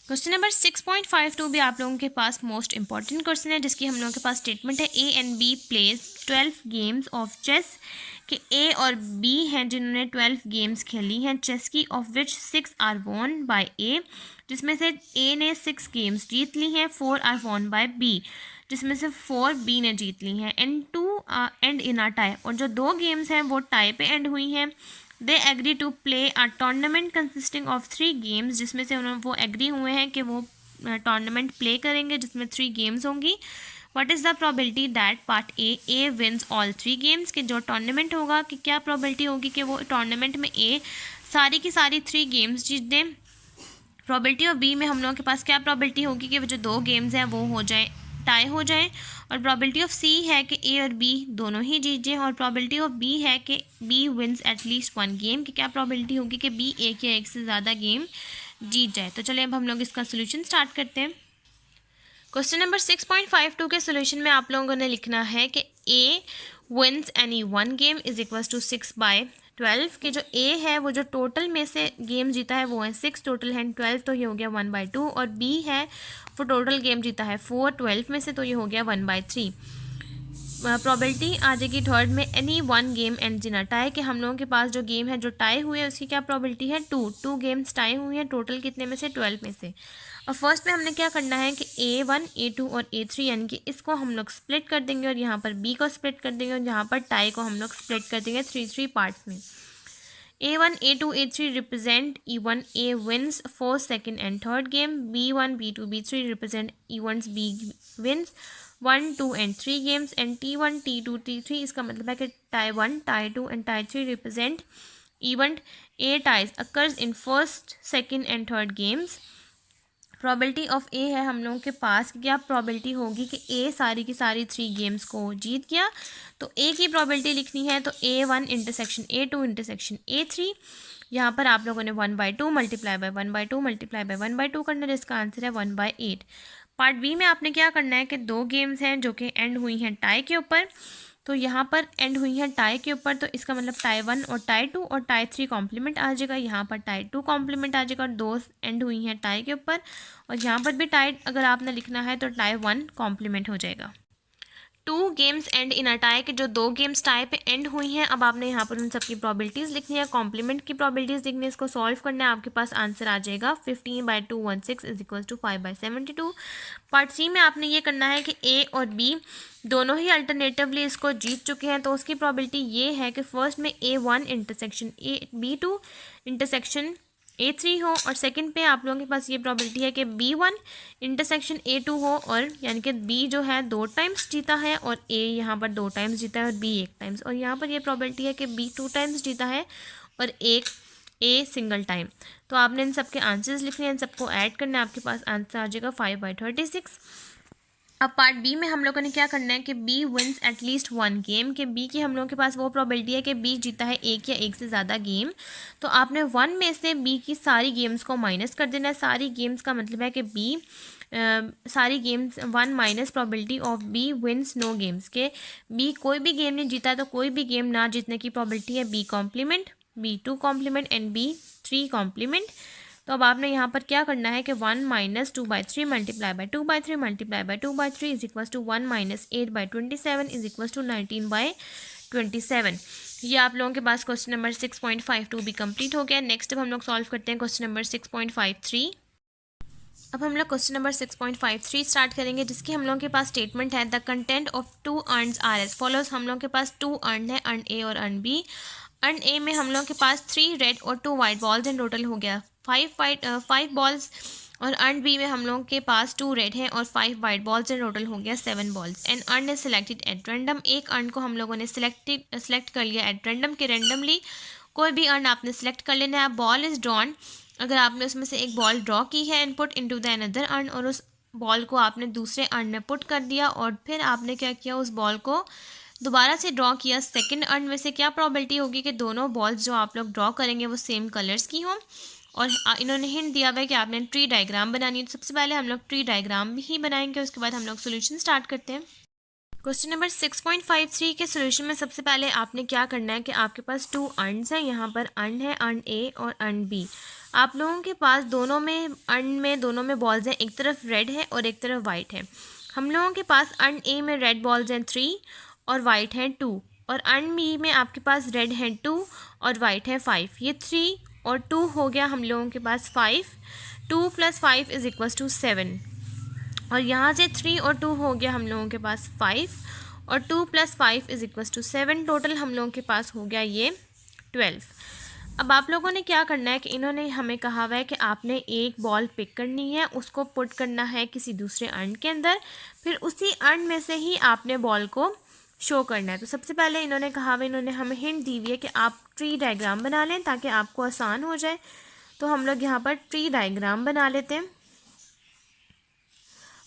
[SPEAKER 1] क्वेश्चन नंबर 6.52 भी आप लोगों के पास मोस्ट इंपॉर्टेंट क्वेश्चन है, जिसकी हम लोगों के पास स्टेटमेंट है A and B plays 12 games of chess, कि ए और बी हैं जिन्होंने 12 गेम्स खेली हैं चेस की, of which 6 are won by A, जिसमें से ए ने 6 गेम्स जीत ली हैं, 4 आर वॉन बाय बी, जिसमें से 4 बी ने जीत ली हैं, and 2 end in a tie, और जो 2 गेम्स हैं वो टाई पे एंड हुई हैं। They agree to play a tournament consisting of 3 games, जिसमें से वो एग्री हुए हैं कि वो टूर्नामेंट प्ले करेंगे जिसमें 3 गेम्स होंगी। What is the probability that part A wins all 3 games, कि जो टूर्नामेंट होगा कि क्या प्रोबेबिलिटी होगी कि वो टूर्नामेंट में ए सारी की सारी 3 गेम्स जीत दें। प्रोबेबिलिटी ऑफ बी में हम लोगों के पास क्या प्रोबेबिलिटी होगी कि वो जो 2 गेम्स हैं वो हो जाए टाई हो जाए, और प्रोबेबिलिटी ऑफ सी है कि ए और बी दोनों ही जीत जाएँ, और प्रोबेबिलिटी ऑफ बी है कि बी विंस एटलीस्ट 1 गेम, कि क्या प्रोबेबिलिटी होगी कि बी एक या एक से ज़्यादा गेम जीत जाए। तो चलिए अब हम लोग इसका सोल्यूशन स्टार्ट करते हैं। क्वेश्चन नंबर 6.52 के सोल्यूशन में आप लोगों ने लिखना है कि A wins any 1 game is equals to 6/12, कि जो ए है वो जो टोटल में से गेम जीता है वो है 6, टोटल है 12, तो ये हो गया 1/2, और बी है वो टोटल गेम जीता है 4 12 में से, तो ये हो गया 1/3। प्रोबेबिलिटी आ जाएगी थर्ड में any 1 game and in a tie, कि हम लोगों के पास जो गेम है जो टाई हुए है उसकी क्या प्रोबेबिलिटी है 2 गेम्स टाई हुई हैं, टोटल कितने में से 12 में से। और फर्स्ट में हमने क्या करना है कि A1 A2 और A3 यानी कि इसको हम लोग स्प्लिट कर देंगे, और यहाँ पर B को स्प्लिट कर देंगे, और यहाँ पर टाई को हम लोग स्प्लिट कर देंगे 3 पार्ट्स में। A1 A2 A3 represent E1 A wins first second and third game, B1 B2 B3 represent E1's B wins 1 2 and 3 games, and T1 T2 T3 इसका मतलब है कि tie 1 tie 2 and tie 3 represent E1 A ties occurs in first second and third games। Probability of A है हम लोगों के पास, क्या probability होगी कि ए सारी की सारी 3 गेम्स को जीत गया। तो ए की प्रोबेबिलिटी लिखनी है तो A1 intersection A2 intersection A3। यहाँ पर आप लोगों ने 1/2 मल्टीप्लाई बाय 1/2 मल्टीप्लाई बाय 1/2 करना है, जिसका आंसर है 1/8। पार्ट बी में आपने क्या करना है कि 2 गेम्स हैं जो कि एंड हुई हैं टाई के ऊपर, तो यहाँ पर एंड हुई है टाई के ऊपर, तो इसका मतलब टाई 1 और टाई 2 और टाई 3 कॉम्प्लीमेंट आ जाएगा, यहाँ पर टाई 2 कॉम्प्लीमेंट आ जाएगा और 2 एंड हुई हैं टाई के ऊपर, और यहाँ पर भी टाई अगर आपने लिखना है तो टाई 1 कॉम्प्लीमेंट हो जाएगा। 2 games and in a tie, के जो 2 गेम्स टाई पे एंड हुई हैं, अब आपने यहाँ पर उन सबकी प्रोबेबिलिटीज़ लिखनी है, कॉम्प्लीमेंट की प्रोबेबिलिटीज़ लिखनी है, इसको सॉल्व करना है, आपके पास आंसर आ जाएगा 15/216 is equal to 5/72। Part C में आपने ये करना है कि ए और बी दोनों ही अल्टरनेटिवली इसको जीत चुके हैं, तो उसकी प्रोबेबिलिटी ये है कि फर्स्ट में A1 intersection B2 intersection A3 हो, और सेकंड पे आप लोगों के पास ये प्रोबेबिलिटी है कि B1 इंटरसेक्शन A2 हो, और यानी कि B जो है 2 टाइम्स जीता है और A यहाँ पर 2 टाइम्स जीता है और B 1 टाइम्स, और यहाँ पर ये प्रोबेबिलिटी है कि B 2 टाइम्स जीता है और एक A सिंगल टाइम। तो आपने इन सबके आंसर्स लिखने हैं, इन सबको ऐड करना है, आपके पास आंसर आ जाएगा 5/36। अब पार्ट बी में हम लोगों ने क्या करना है कि बी विंस एटलीस्ट 1 गेम, कि बी की हम लोगों के पास वो प्रोबेबिलिटी है कि बी जीता है एक या एक से ज़्यादा गेम, तो आपने 1 में से बी की सारी गेम्स को माइनस कर देना है। सारी गेम्स का मतलब है कि बी सारी games 1 minus probability of B wins no games, के बी कोई भी गेम नहीं जीता, तो कोई भी गेम ना जीतने की प्रोबेबिलिटी है B complement, B2 complement and B3 complement. तो अब आपने यहाँ पर क्या करना है कि 1 minus 2/3 multiply by 2/3 multiply by 2/3 is equal to 1 minus 8/27 is equal to 19/27। ये आप लोगों के पास क्वेश्चन नंबर 6.52 भी कंप्लीट हो गया। नेक्स्ट अब हम लोग सॉल्व करते हैं क्वेश्चन नंबर 6.53। अब हम लोग क्वेश्चन नंबर 6.53 स्टार्ट करेंगे, जिसकी हम लोगों के पास स्टेटमेंट है the content of 2 urns are as follows. हम लोगों के पास 2 अर्न है, अर्न ए और अर्न बी। अर्न ए में हम लोगों के पास 3 रेड और 2 वाइट बॉल्स इन टोटल हो गया 5 बॉल्स, और अर्न बी में हम लोगों के पास 2 रेड हैं और 5 वाइट बॉल्स इन टोटल हो गया 7 balls. And earn is selected at random, एक अर्न को हम लोगों ने सिलेक्ट कर लिया एट रैंडम, के रैंडमली कोई भी अर्न आपने सिलेक्ट कर लेना है। बॉल इज ड्रॉन, अगर आपने उसमें से एक बॉल ड्रॉ की है and put into the another earn, और उस बॉल को आपने दूसरे अर्न में पुट कर दिया, और फिर आपने क्या किया, उस बॉल को दोबारा से ड्रॉ किया सेकंड अर्न में से, क्या प्रोबेबिलिटी होगी कि दोनों बॉल्स जो आप लोग ड्रॉ करेंगे वो सेम कलर्स की हों। और इन्होंने हिंट दिया हुआ है कि आपने ट्री डायग्राम बनानी है, तो सबसे पहले हम लोग ट्री डायग्राम ही बनाएंगे, उसके बाद हम लोग सोल्यूशन स्टार्ट करते हैं। क्वेश्चन नंबर 6.53 के सोल्यूशन में सबसे पहले आपने क्या करना है कि आपके पास 2 अर्न्स हैं, यहाँ पर अर्न है अर्न ए और अर्न बी। आप लोगों के पास दोनों में बॉल्स हैं, एक तरफ रेड है और एक तरफ वाइट है। हम लोगों के पास अर्न ए में रेड बॉल्स हैं 3 और वाइट हैं 2, और अर्न बी में आपके पास रेड हैं 2 और वाइट है 5। ये 3 और 2 हो गया हम लोगों के पास 5, 2 + 5 इज इक्वल टू 7, और यहाँ से 3 और 2 हो गया हम लोगों के पास 5, और 2 + 5 इज इक्वल टू 7, टोटल हम लोगों के पास हो गया ये 12। अब आप लोगों ने क्या करना है कि इन्होंने हमें कहा हुआ है कि आपने एक बॉल पिक करनी है, उसको पुट करना है किसी दूसरे अर्न के अंदर, फिर उसी अर्न में से ही आपने बॉल को शो करना है। तो सबसे पहले इन्होंने कहा हुआ, इन्होंने हमें हिंट दी हुई है कि आप ट्री डायग्राम बना लें ताकि आपको आसान हो जाए। तो हम लोग यहाँ पर ट्री डायग्राम बना लेते हैं।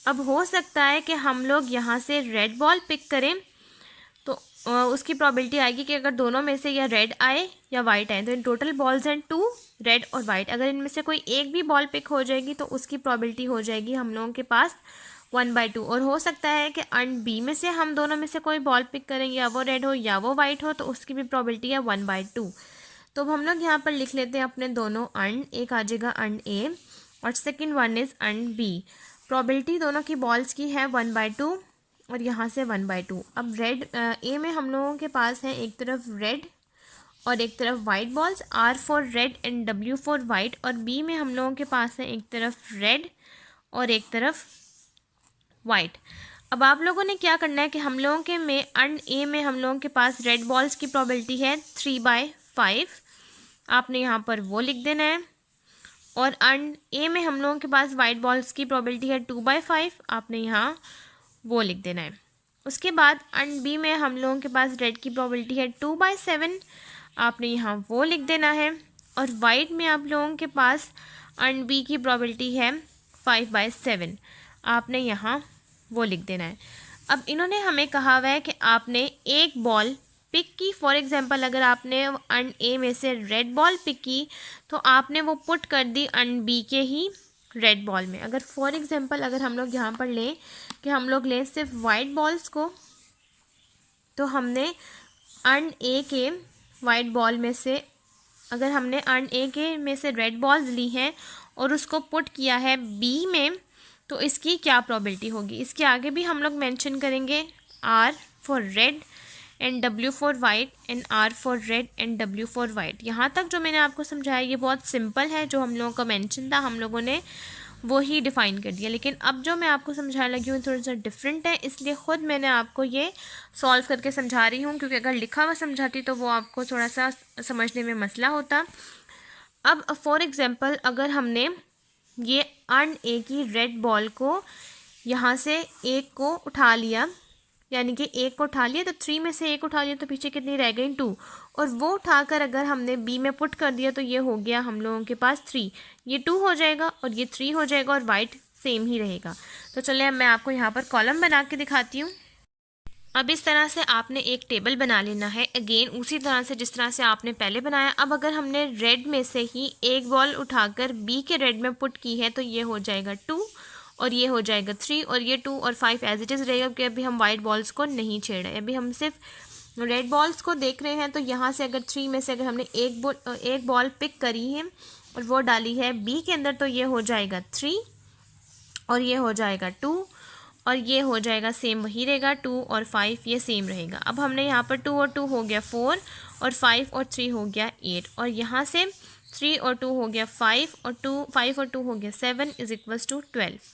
[SPEAKER 1] अब हो सकता है कि हम लोग यहाँ से रेड बॉल पिक करें, तो उसकी प्रोबेबिलिटी आएगी कि अगर दोनों में से या रेड आए या वाइट आए, तो इन टोटल बॉल्स हैं 2 रेड और वाइट, अगर इनमें से कोई एक भी बॉल पिक हो जाएगी तो उसकी प्रोबेबिलिटी हो जाएगी हम लोगों के पास 1/2। और हो सकता है कि अर्न बी में से हम दोनों में से कोई बॉल पिक करेंगे, या वो रेड हो या वो वाइट हो, तो उसकी भी प्रोबेबिलिटी है 1/2। तो अब हम लोग यहाँ पर लिख लेते हैं अपने दोनों अर्न, एक आ जाएगा अर्न ए और second one is urn B. Probability दोनों की बॉल्स की है 1/2 और यहाँ से 1/2। अब रेड ए में हम लोगों के पास है एक तरफ रेड और एक तरफ white balls, R for red and W for white, और बी में हम लोगों के पास है एक तरफ रेड और एक तरफ वाइट। अब आप लोगों ने क्या करना है कि हम लोगों के में अर्न ए में हम लोगों के पास रेड बॉल्स की प्रोबेबिलिटी है 3/5, आपने यहाँ पर वो लिख देना है, और अर्न ए में हम लोगों के पास वाइट बॉल्स की प्रोबेबिलिटी है 2/5, आपने यहाँ वो लिख देना है। उसके बाद अर्न बी में हम लोगों के पास रेड की प्रोबेबिलिटी है 2/7, आपने यहाँ वो लिख देना है, और वाइट में आप लोगों के पास अर्न बी की प्रोबेबिलिटी है 5/7 आपने यहाँ वो लिख देना है। अब इन्होंने हमें कहा हुआ है कि आपने एक बॉल पिक की। फॉर एग्जांपल अगर आपने अन ए में से रेड बॉल पिक की तो आपने वो पुट कर दी अन बी के ही रेड बॉल में। अगर फॉर एग्जांपल अगर हम लोग यहाँ पर लें कि हम लोग लें सिर्फ वाइट बॉल्स को, तो हमने अन ए के वाइट बॉल में से, अगर हमने अन ए के में से रेड बॉल्स ली हैं और उसको पुट किया है बी में, तो इसकी क्या प्रोबेबिलिटी होगी। इसके आगे भी हम लोग मेंशन करेंगे R for red and W for white and R for red and W for white. यहाँ तक जो मैंने आपको समझाया ये बहुत सिंपल है, जो हम लोगों का मेंशन था हम लोगों ने वो ही डिफ़ाइन कर दिया। लेकिन अब जो मैं आपको समझाने लगी हूँ थोड़ा सा डिफरेंट है, इसलिए ख़ुद मैंने आपको ये सॉल्व करके समझा रही हूँ, क्योंकि अगर लिखा हुआ समझाती तो वो आपको थोड़ा सा समझने में मसला होता। अब फॉर एग्ज़ाम्पल अगर हमने ये अन ए की रेड बॉल को यहाँ से एक को उठा लिया, यानी कि एक को उठा लिया तो 3 में से एक उठा लिया तो पीछे कितनी रह गई 2, और वो उठाकर अगर हमने बी में पुट कर दिया तो ये हो गया हम लोगों के पास 3। ये 2 हो जाएगा और ये 3 हो जाएगा और वाइट सेम ही रहेगा। तो चलिए अब मैं आपको यहाँ पर कॉलम बना के दिखाती हूँ। अब इस तरह से आपने एक टेबल बना लेना है, अगेन उसी तरह से जिस तरह से आपने पहले बनाया। अब अगर हमने रेड में से ही एक बॉल उठाकर बी के रेड में पुट की है तो ये हो जाएगा 2 और ये हो जाएगा 3 और ये 2 और 5 एज इट इज़ रहेगा, क्योंकि अभी हम वाइट बॉल्स को नहीं छेड़ रहे, अभी हम सिर्फ रेड बॉल्स को देख रहे हैं। तो यहाँ से अगर 3 में से अगर हमने एक बॉल पिक करी है और वो डाली है बी के अंदर तो ये हो जाएगा 3 और ये हो जाएगा 2 और ये हो जाएगा सेम वही रहेगा 2 और 5 ये सेम रहेगा। अब हमने यहाँ पर 2 और 2 हो गया 4 और 5 और 3 हो गया 8 और यहाँ से 3 और 2 हो गया 5 और 2 हो गया 7 इज इक्वल्स टू 12।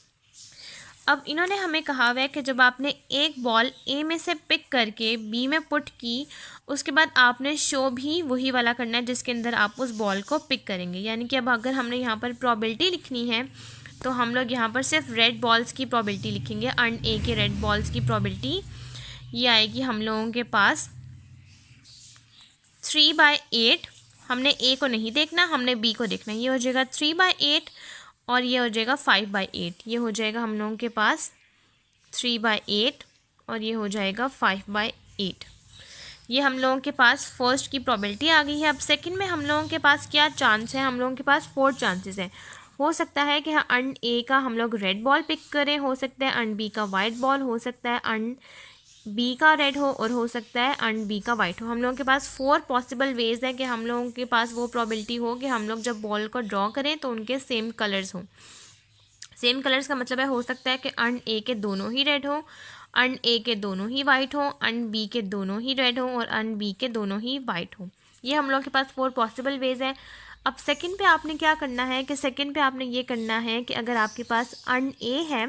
[SPEAKER 1] अब इन्होंने हमें कहा हुआ है कि जब आपने एक बॉल ए में से पिक करके बी में पुट की, उसके बाद आपने शो भी वही वाला करना है जिसके अंदर आप उस बॉल को पिक करेंगे। यानी कि अब अगर हमने यहाँ पर प्रोबेबिलिटी लिखनी है तो हम लोग यहाँ पर सिर्फ रेड बॉल्स की प्रोबेबिलिटी लिखेंगे। अन ए के रेड बॉल्स की प्रोबेबिलिटी ये आएगी हम लोगों के पास 3/8। हमने ए को नहीं देखना, हमने बी को देखना। ये हो जाएगा 3/8 और ये हो जाएगा 5/8। ये हो जाएगा हम लोगों के पास 3/8 और ये हो जाएगा 5/8। ये हम लोगों के पास फर्स्ट की प्रोबेबिलिटी आ गई है। अब सेकंड में हम लोगों के पास क्या चांस है, हम लोगों के पास 4 चांसेस हैं। हो सकता है कि अन ए का हम लोग रेड बॉल पिक करें, हो सकता है अन बी का वाइट बॉल, हो सकता है अन बी का रेड हो और हो सकता है अन बी का वाइट हो। हम लोगों के पास 4 पॉसिबल वेज है कि हम लोगों के पास वो प्रोबेबिलिटी हो कि हम लोग जब बॉल को ड्रॉ करें तो उनके सेम कलर्स हों। सेम कलर्स का मतलब है हो सकता है कि अन ए के दोनों ही रेड हो, अन ए के दोनों ही वाइट हो, अन बी के दोनों ही रेड हो और अन बी के दोनों ही वाइट हो। ये हम लोगों के पास 4 पॉसिबल वेज है। अब सेकंड पे आपने क्या करना है कि सेकंड पे आपने ये करना है कि अगर आपके पास अन ए है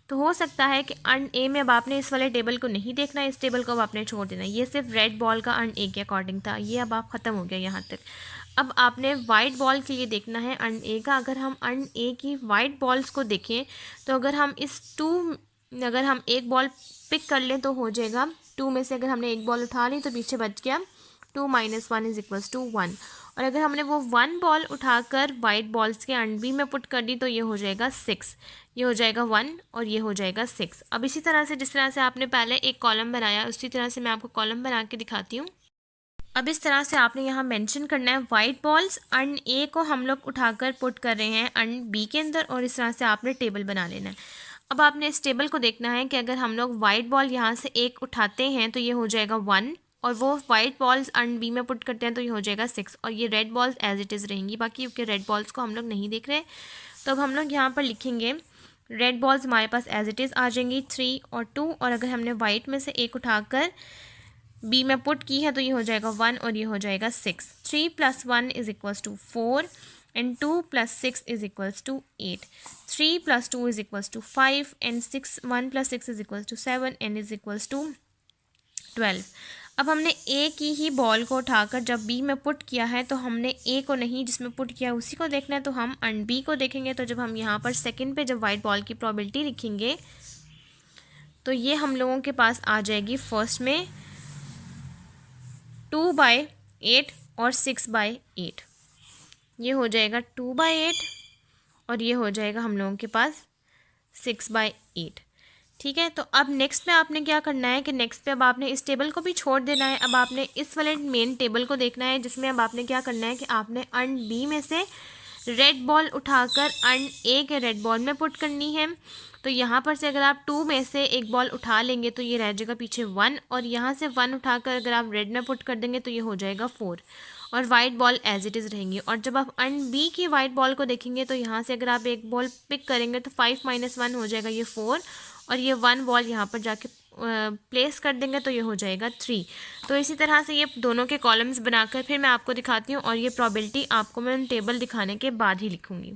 [SPEAKER 1] तो हो सकता है कि अन ए में अब आपने इस वाले टेबल को नहीं देखना है, इस टेबल को अब आपने छोड़ देना है। ये सिर्फ रेड बॉल का अन ए के अकॉर्डिंग था, ये अब आप ख़त्म हो गया यहाँ तक। अब आपने वाइट बॉल के लिए देखना है अन ए का। अगर हम अन ए की वाइट बॉल्स को देखें तो अगर हम अगर हम एक बॉल पिक कर लें तो हो जाएगा 2 में से अगर हमने एक बॉल उठा ली तो पीछे बच गया 2 - 1 इज इक्वल्स टू 1। और अगर हमने वो 1 बॉल उठाकर वाइट बॉल्स के अन बी में पुट कर दी तो ये हो जाएगा 6। ये हो जाएगा 1 और ये हो जाएगा 6। अब इसी तरह से जिस तरह से आपने पहले एक कॉलम बनाया उसी तरह से मैं आपको कॉलम बना के दिखाती हूँ। अब इस तरह से आपने यहाँ मेंशन करना है वाइट बॉल्स अन ए को हम लोग उठाकर पुट कर रहे हैं अन बी के अंदर, और इस तरह से आपने टेबल बना लेना है। अब आपने इस टेबल को देखना है कि अगर हम लोग वाइट बॉल यहाँ से एक उठाते हैं तो ये हो जाएगा 1 और वो वाइट बॉल्स अन बी में पुट करते हैं तो ये हो जाएगा 6 और ये red balls as it is रहेंगी बाकी, क्योंकि रेड बॉल्स को हम लोग नहीं देख रहे। तो अब हम लोग यहाँ पर लिखेंगे रेड बॉल्स हमारे पास एज इट इज़ आ जाएंगी 3 और 2, और अगर हमने वाइट में से एक उठाकर बी में पुट की है तो ये हो जाएगा 1 और ये हो जाएगा 6। 3 + 1 is equals to 4 and 2 + 6 is equals to 8. 3 + 2 is equals to 5 and 1 + 6 is equals to 7 and is equals to 12. अब हमने ए की ही बॉल को उठाकर जब बी में पुट किया है तो हमने ए को नहीं जिसमें पुट किया उसी को देखना है, तो हम अन बी को देखेंगे। तो जब हम यहाँ पर सेकंड पे जब वाइट बॉल की प्रोबेबिलिटी लिखेंगे तो ये हम लोगों के पास आ जाएगी फर्स्ट में 2/8 और 6/8। ये हो जाएगा 2/8 और ये हो जाएगा हम लोगों के पास 6/8। ठीक है, तो अब नेक्स्ट में आपने क्या करना है कि नेक्स्ट पे अब आपने इस टेबल को भी छोड़ देना है। अब आपने इस वाले मेन टेबल को देखना है, जिसमें अब आपने क्या करना है कि आपने अर्न बी में से रेड बॉल उठाकर अर्न ए के रेड बॉल में पुट करनी है। तो यहाँ पर से अगर आप 2 में से एक बॉल उठा लेंगे तो ये रह जाएगा पीछे 1, और यहाँ से 1 उठाकर अगर आप रेड में पुट कर देंगे तो ये हो जाएगा 4, और white ball as it is रहेंगी। और जब आप अर्न बी की वाइट बॉल को देखेंगे तो यहाँ से अगर आप एक बॉल पिक करेंगे तो 5 - 1 हो जाएगा ये 4, और ये 1 बॉल यहाँ पर जाके प्लेस कर देंगे तो ये हो जाएगा 3। तो इसी तरह से ये दोनों के कॉलम्स बनाकर फिर मैं आपको दिखाती हूँ, और ये प्रोबेबिलिटी आपको मैं टेबल दिखाने के बाद ही लिखूँगी।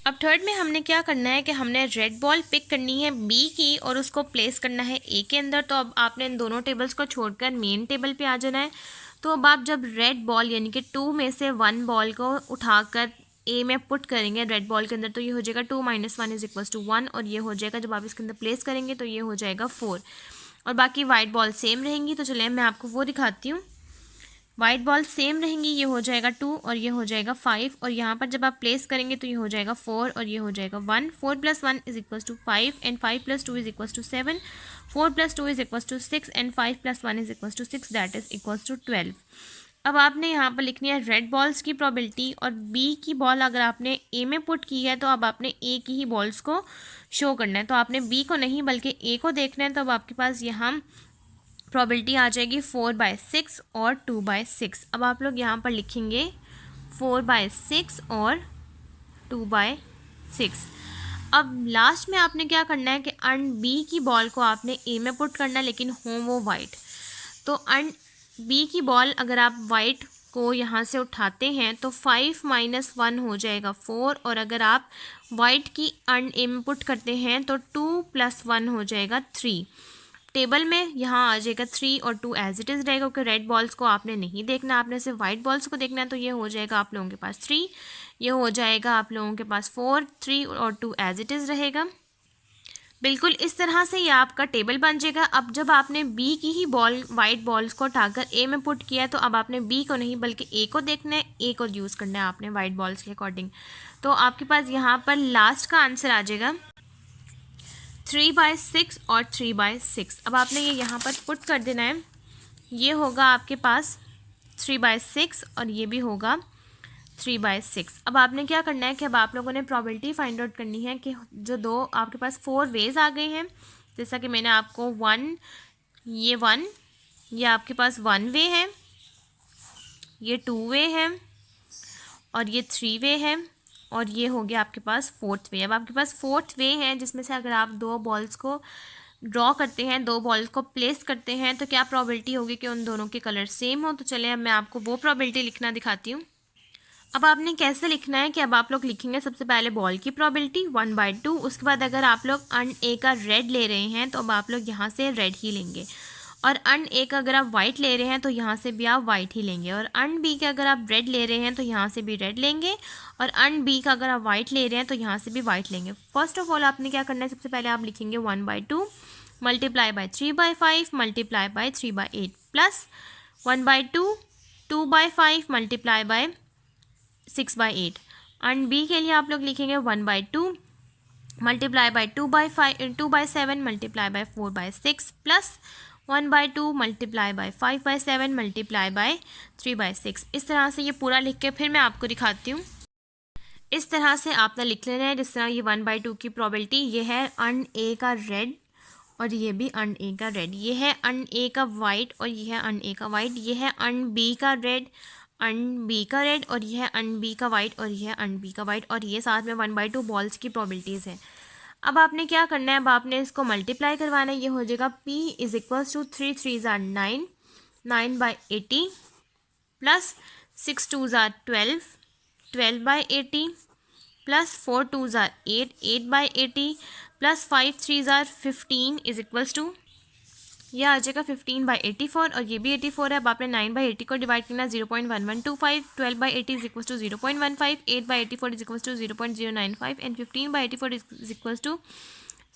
[SPEAKER 1] अब थर्ड में हमने क्या करना है कि हमने रेड बॉल पिक करनी है बी की और उसको प्लेस करना है ए के अंदर। तो अब आपने इन दोनों टेबल्स को छोड़कर मेन टेबल पे आ जाना है। तो अब आप जब रेड बॉल यानी कि 2 में से 1 बॉल को उठाकर ए में पुट करेंगे रेड बॉल के अंदर तो ये हो जाएगा 2 - 1 = 1, और ये हो जाएगा जब आप इसके अंदर प्लेस करेंगे तो ये हो जाएगा 4, और बाकी वाइट बॉल सेम रहेंगी। तो चलिए मैं आपको वो दिखाती हूँ। वाइट बॉल सेम रहेंगी, ये हो जाएगा 2 और ये हो जाएगा 5, और यहाँ पर जब आप प्लेस करेंगे तो ये हो जाएगा 4 और ये हो जाएगा 1। 4 + 1 = 5 एंड 5 + 2 = 7। 4 + 2 = 6 and 5 + 1 = 6, that is = 12। अब आपने यहाँ पर लिखनी है रेड बॉल्स की प्रोबेबिलिटी, और बी की बॉल अगर आपने ए में पुट की है तो अब आपने ए की ही बॉल्स को शो करना है। तो आपने बी को नहीं बल्कि ए को देखना है। तो अब आपके पास यहाँ प्रोबेबिलिटी आ जाएगी 4/6 और 2/6। अब आप लोग यहाँ पर लिखेंगे 4/6 और 2/6। अब लास्ट में आपने क्या करना है कि अर्न बी की बॉल को आपने ए में पुट करना है, लेकिन हो वो वाइट। तो अर्न बी की बॉल अगर आप वाइट को यहाँ से उठाते हैं तो 5 - 1 हो जाएगा 4, और अगर आप वाइट की अर्न ए में पुट करते हैं तो 2 + 1 हो जाएगा 3। टेबल में यहाँ आ जाएगा 3 और 2 एज इट इज़ रहेगा, क्योंकि रेड बॉल्स को आपने नहीं देखना, आपने सिर्फ वाइट बॉल्स को देखना है। तो ये हो जाएगा आप लोगों के पास 3, ये हो जाएगा आप लोगों के पास 4, 3 और 2 एज इट इज़ रहेगा। बिल्कुल इस तरह से ये आपका टेबल बन जाएगा। अब जब आपने बी की ही बॉल वाइट बॉल्स को उठाकर ए में पुट किया है तो अब आपने बी को नहीं बल्कि ए को देखना है, ए को यूज़ करना है आपने वाइट बॉल्स के अकॉर्डिंग। तो आपके पास यहाँ पर लास्ट का आंसर आ जाएगा 3/6 और 3/6। अब आपने ये यहाँ पर पुट कर देना है, ये होगा आपके पास 3/6 और ये भी होगा 3/6। अब आपने क्या करना है कि अब आप लोगों ने प्रोबेबिलिटी फाइंड आउट करनी है कि जो दो आपके पास 4 वेज आ गए हैं, जैसा कि मैंने आपको 1 ये आपके पास 1 वे है, ये 2 वे है, और ये 3 वे है, और ये हो गया आपके पास 4th वे। अब आपके पास 4th वे है जिसमें से अगर आप 2 बॉल्स को ड्रॉ करते हैं, 2 बॉल्स को प्लेस करते हैं तो क्या प्रोबेबिलिटी होगी कि उन दोनों के कलर सेम हो। तो चलिए अब मैं आपको वो प्रोबेबिलिटी लिखना दिखाती हूँ। अब आपने कैसे लिखना है कि अब आप लोग लिखेंगे सबसे पहले बॉल की प्रोबेबिलिटी 1/2। उसके बाद अगर आप लोग अर्न ए का रेड ले रहे हैं तो अब आप लोग यहाँ से रेड ही लेंगे, और अर्न ए का अगर आप वाइट ले रहे हैं तो यहाँ से भी आप वाइट ही लेंगे, और अर्न बी का अगर आप रेड ले रहे हैं तो यहाँ से भी रेड लेंगे, और अर्न बी का अगर आप वाइट ले रहे हैं तो यहाँ से भी वाइट लेंगे। फर्स्ट ऑफ ऑल आपने क्या करना है, सबसे पहले आप लिखेंगे 1/2 × 3/5 × 3/8 प्लस 1/2 2/5 × 6/8। अर्न बी के लिए आप लोग लिखेंगे 1/2 × 2/7 × 4/6 प्लस 1/2 × 5/7 × 3/6। इस तरह से ये पूरा लिख के फिर मैं आपको दिखाती हूँ। इस तरह से आपने लिख लेना है, जिस तरह ये 1/2 की प्रोबेबिलिटी, ये है अर्न ए का रेड और ये भी अर्न ए का रेड, ये है अर्न ए का वाइट और ये है अर्न ए का वाइट, ये है अर्न बी का रेड, अर्न बी का रेड, और ये है अर्न बी का वाइट और ये है अर्न बी का वाइट, और ये साथ में 1/2 बॉल्स की प्रोबेबिलिटीज़ हैं। अब आपने क्या करना है, अब आपने इसको मल्टीप्लाई करवाना है। ये हो जाएगा P = 3 3 = 9 9/80 प्लस 6 2 = 12 12/80 प्लस 4 2 = 8 8/80 प्लस 5 3 = 15 = यह आ जाएगा 15/84, और ये भी 84 है। अब आपने 9/80 को डिवाइड करना 0.1125, 12/80 = 0.15, 8/84 = 0.095 एंड 15/84 =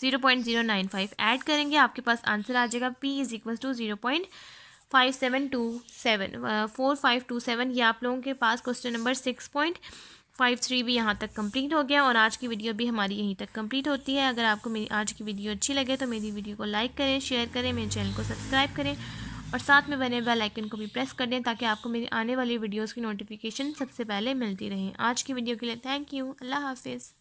[SPEAKER 1] 0.095 ऐड करेंगे, आपके पास आंसर आ जाएगा P = 0.5727 4527। ये आप लोगों के पास क्वेश्चन नंबर 6.5 5-3 भी यहाँ तक कंप्लीट हो गया और आज की वीडियो भी हमारी यहीं तक कंप्लीट होती है। अगर आपको मेरी आज की वीडियो अच्छी लगे तो मेरी वीडियो को लाइक करें, शेयर करें, मेरे चैनल को सब्सक्राइब करें और साथ में बने बेल आइकन को भी प्रेस कर दें ताकि आपको मेरी आने वाली वीडियोज़ की नोटिफिकेशन सबसे पहले मिलती रहे। आज की वीडियो के लिए थैंक यू। अल्लाह हाफिज़।